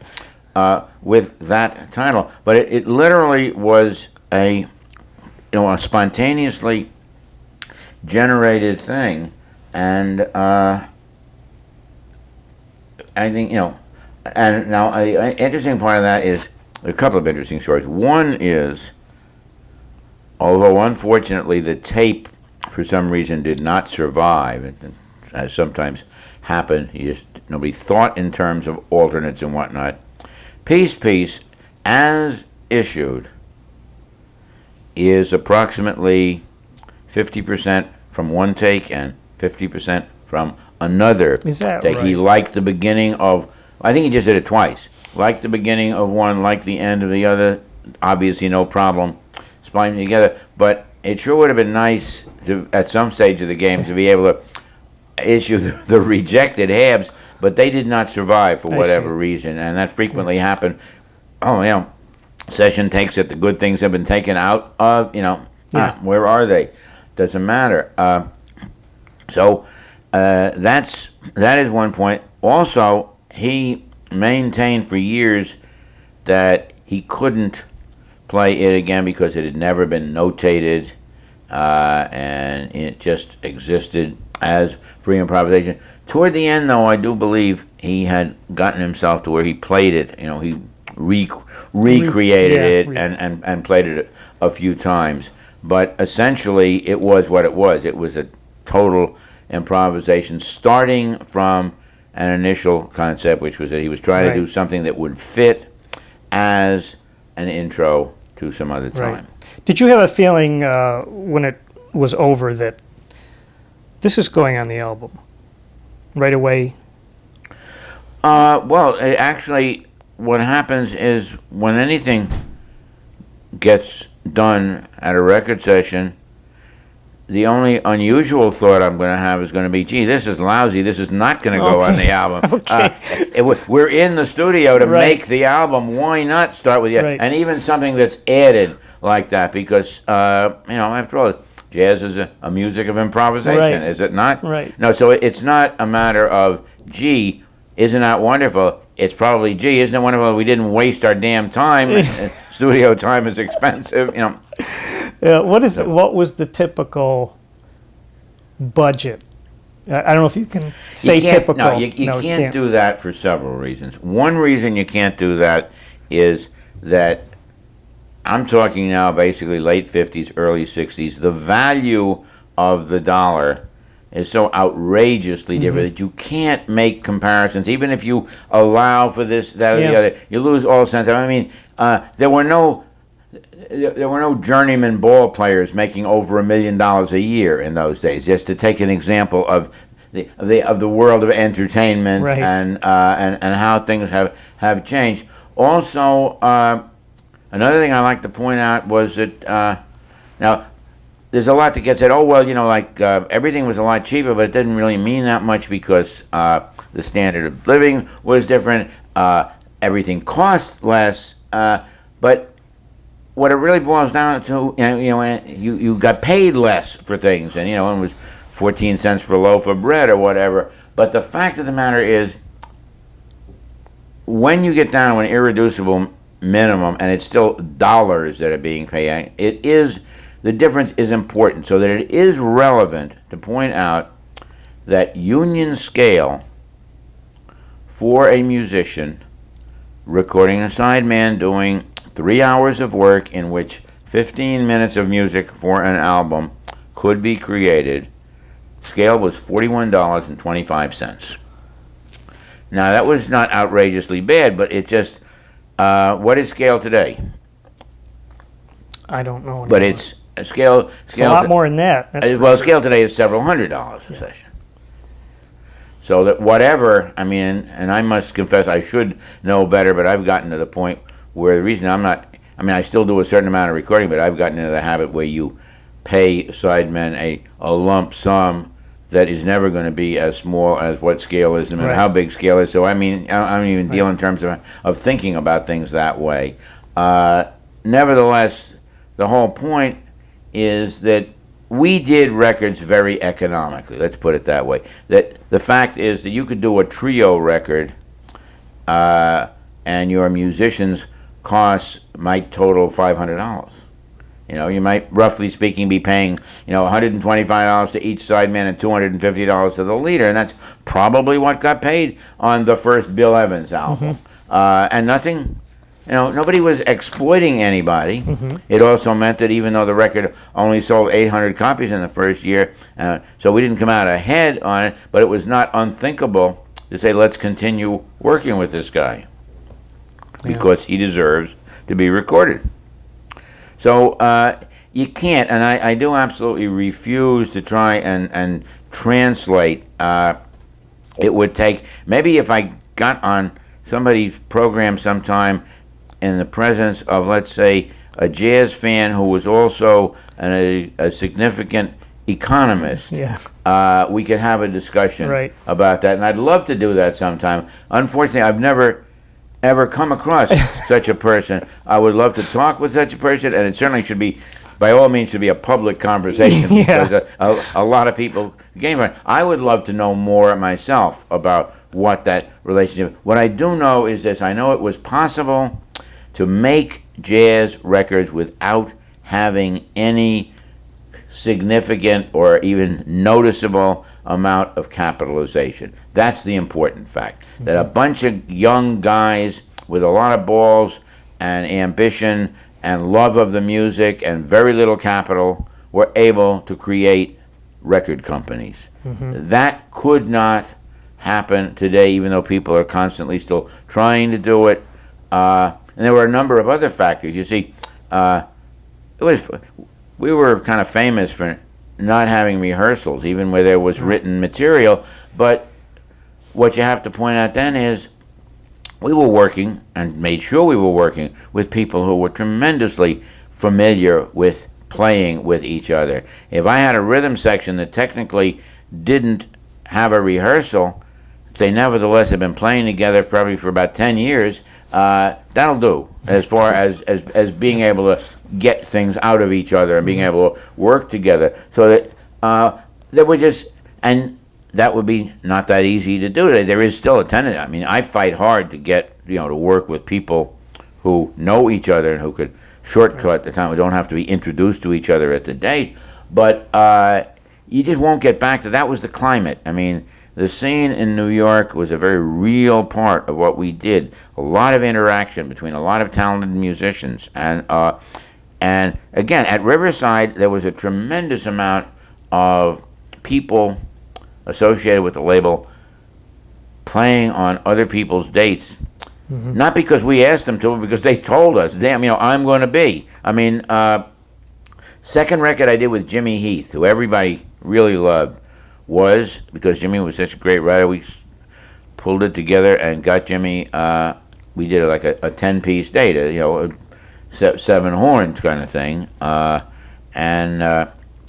with that title, but it literally was a spontaneously generated thing, and I think and now an interesting part of that is a couple of interesting stories. One is, although unfortunately the tape for some reason did not survive, as sometimes happened, nobody thought in terms of alternates and whatnot. Peace, as issued, is approximately 50% from one take and 50% from another Is that take. right? He liked the beginning of, I think he just did it twice. Liked the beginning of one, liked the end of the other. Obviously, no problem splicing together. But it sure would have been nice to, at some stage of the game, to be able to issue the rejected halves, but they did not survive for whatever reason, and that frequently happened. Session takes it. The good things have been taken out of. Where are they? Doesn't matter. So that is one point. Also, he maintained for years that he couldn't play it again because it had never been notated, and it just existed as free improvisation. Toward the end, though, I do believe he had gotten himself to where he played it. He recreated it and played it a few times. But essentially, it was what it was. It was a total improvisation, starting from an initial concept, which was that he was trying to do something that would fit as an intro to Some Other Time. Right. Did you have a feeling when it was over that this is going on the album right away? Well, actually, what happens is when anything gets done at a record session, the only unusual thought I'm going to have is going to be, gee, this is lousy. This is not going to go on the album. We're in the studio to make the album. Why not start with and even something that's added like that? Because after all, jazz is a music of improvisation, is it not? Right. No, so it's not a matter of, gee, isn't that wonderful? It's probably, gee, isn't it wonderful we didn't waste our damn time? Studio time is expensive, What was the typical budget? I don't know if you can say typical. No, you can't do that for several reasons. One reason you can't do that is that I'm talking now basically late 50s, early 60s. The value of the dollar is so outrageously different that you can't make comparisons. Even if you allow for this, that, or the other, you lose all sense of it. I mean, there were no journeyman ball players making over $1 million a year in those days. Just to take an example of the world of entertainment and how things have changed. Also, another thing I like to point out was that now there's a lot that gets said. Oh well, everything was a lot cheaper, but it didn't really mean that much because the standard of living was different. Everything cost less, but what it really boils down to, you got paid less for things, and it was 14 cents for a loaf of bread or whatever. But the fact of the matter is, when you get down to an irreducible minimum, and it's still dollars that are being paid, the difference is important, so that it is relevant to point out that union scale for a musician recording a sideman doing 3 hours of work in which 15 minutes of music for an album could be created, scale was $41.25. Now that was not outrageously bad, but it just, what is scale today? I don't know. But it's scale. It's a lot more than that. Scale today is several $100s a session. So that whatever, and I must confess I should know better, but I've gotten to the point where the reason I still do a certain amount of recording, but I've gotten into the habit where you pay sidemen a lump sum that is never going to be as small as what scale is, no matter how big scale is. So I don't even deal in terms of thinking about things that way. Nevertheless, the whole point is that we did records very economically, let's put it that way. That the fact is that you could do a trio record and your musicians' costs might total $500. You might, roughly speaking, be paying, $125 to each sideman and $250 to the leader, and that's probably what got paid on the first Bill Evans album. And nothing, nobody was exploiting anybody. It also meant that even though the record only sold 800 copies in the first year, so we didn't come out ahead on it, but it was not unthinkable to say, let's continue working with this guy because he deserves to be recorded. So you can't, and I do absolutely refuse to try and translate. It would take, maybe if I got on somebody's program sometime in the presence of, let's say, a jazz fan who was also a significant economist, we could have a discussion about that. And I'd love to do that sometime. Unfortunately, I've never ever come across such a person. I would love to talk with such a person, and it certainly should be, by all means, should be a public conversation because a lot of people came from it. I would love to know more myself about what that relationship. What I do know is this: I know it was possible to make jazz records without having any significant or even noticeable amount of capitalization. That's the important fact. That a bunch of young guys with a lot of balls and ambition and love of the music and very little capital were able to create record companies. That could not happen today, even though people are constantly still trying to do it. And there were a number of other factors. You see, we were kind of famous for not having rehearsals, even where there was written material. But what you have to point out then is we were working, and made sure we were working, with people who were tremendously familiar with playing with each other. If I had a rhythm section that technically didn't have a rehearsal, they nevertheless have been playing together probably for about 10 years, that'll do as far as being able to get things out of each other and being able to work together. So that would just, and that would be not that easy to do. There is still a tendency. I mean, I fight hard to get, to work with people who know each other and who could shortcut the time. We don't have to be introduced to each other at the date. But you just won't get back to that. Was the climate. I mean, the scene in New York was a very real part of what we did. A lot of interaction between a lot of talented musicians. And again, at Riverside, there was a tremendous amount of people associated with the label playing on other people's dates. Mm-hmm. Not because we asked them to, but because they told us, damn, I'm going to be. I mean, second record I did with Jimmy Heath, who everybody really loved, was because Jimmy was such a great writer. We pulled it together and got Jimmy. We did like a 10-piece date, a 7 horns kind of thing.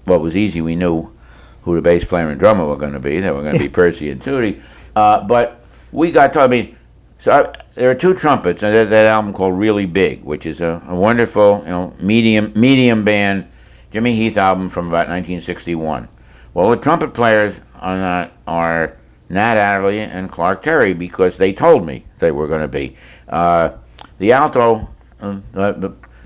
What was easy, we knew who the bass player and drummer were going to be. They were going to be Percy and Tootie. But we got to, there are 2 trumpets and that album called Really Big, which is a wonderful, medium band Jimmy Heath album from about 1961. Well, the trumpet players on that are Nat Adderley and Clark Terry because they told me they were going to be. The alto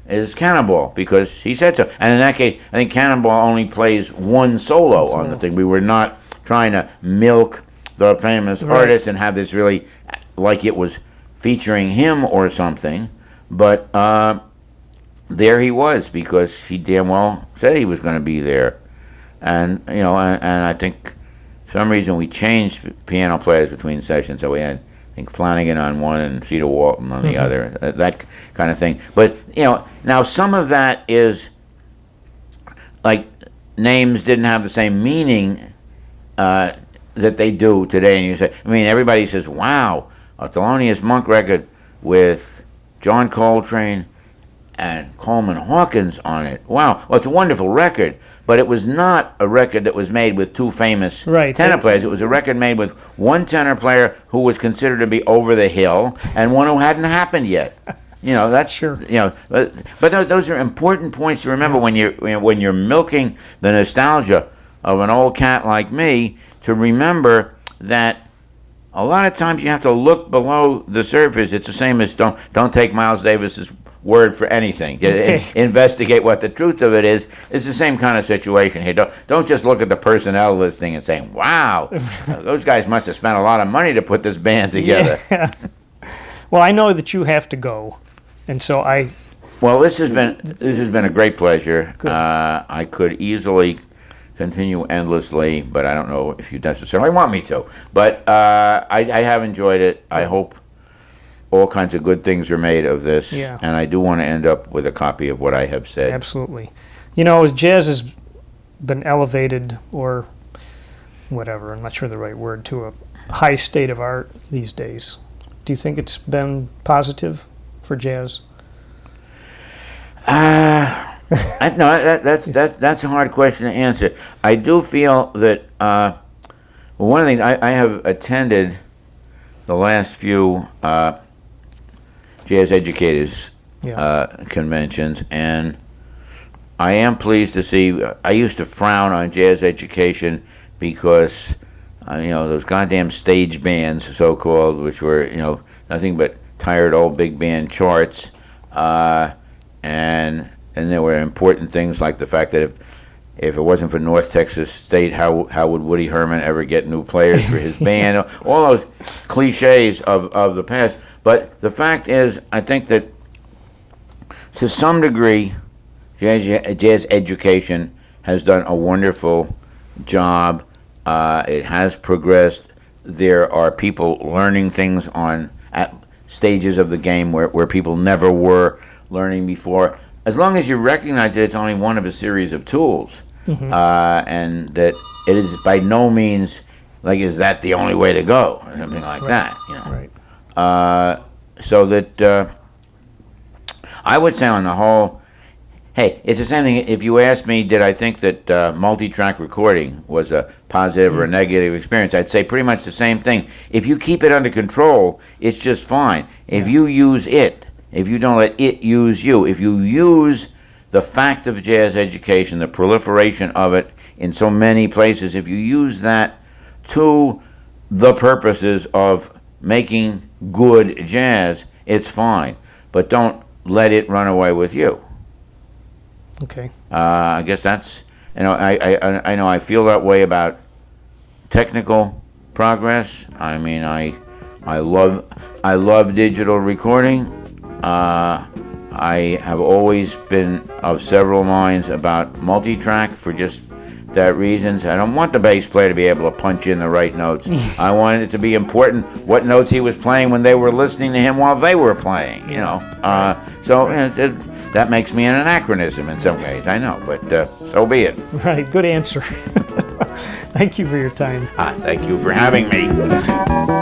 is Cannonball because he said so. And in that case, I think Cannonball only plays one solo on the thing. We were not trying to milk the famous artist and have this really like it was featuring him or something. But there he was because he damn well said he was going to be there. And and I think for some reason we changed piano players between sessions, so we had I think Flanagan on one and Cedar Walton on the other, that kind of thing. But now some of that is like names didn't have the same meaning that they do today. And you say, everybody says, "Wow, a Thelonious Monk record with John Coltrane and Coleman Hawkins on it. Wow, well, it's a wonderful record." But it was not a record that was made with 2 famous tenor players. It was a record made with one tenor player who was considered to be over the hill and one who hadn't happened yet. That's sure. But those are important points to remember when you're milking the nostalgia of an old cat like me. To remember that a lot of times you have to look below the surface. It's the same as don't take Miles Davis's word for anything. Okay. Investigate what the truth of it is. It's the same kind of situation here. Don't just look at the personnel listing and say, "Wow, those guys must have spent a lot of money to put this band together." Yeah. Well, I know that you have to go, and so I. Well, this has been a great pleasure. I could easily continue endlessly, but I don't know if you necessarily want me to. But I have enjoyed it. I hope all kinds of good things are made of this, and I do want to end up with a copy of what I have said. Absolutely. As jazz has been elevated, or whatever, I'm not sure the right word, to a high state of art these days, do you think it's been positive for jazz? No, that's a hard question to answer. I do feel that one of the things I have attended the last few jazz educators conventions, and I am pleased to see. I used to frown on jazz education because those goddamn stage bands, so-called, which were nothing but tired old big band charts, and there were important things like the fact that if it wasn't for North Texas State, how would Woody Herman ever get new players for his band? All those cliches of the past. But the fact is, I think that to some degree, jazz education has done a wonderful job. It has progressed. There are people learning things at stages of the game where people never were learning before. As long as you recognize that it's only one of a series of tools, and that it is by no means like, is that the only way to go, or something like that. Right. So that I would say on the whole, Hey, it's the same thing. If you asked me, did I think that multi-track recording was a positive or a negative experience, I'd say pretty much the same thing. If you keep it under control, it's just fine. If you use it, if you don't let it use you, if you use the fact of jazz education, the proliferation of it in so many places, if you use that to the purposes of making good jazz, it's fine. But don't let it run away with you. Okay. I guess that's, I know I feel that way about technical progress. I mean, I love digital recording. I have always been of several minds about multi-track for just that reasons. I don't want the bass player to be able to punch in the right notes. I wanted it to be important what notes he was playing when they were listening to him while they were playing, that makes me an anachronism in some ways, I know, but so be it. Right, good answer. Thank you for your time. Thank you for having me.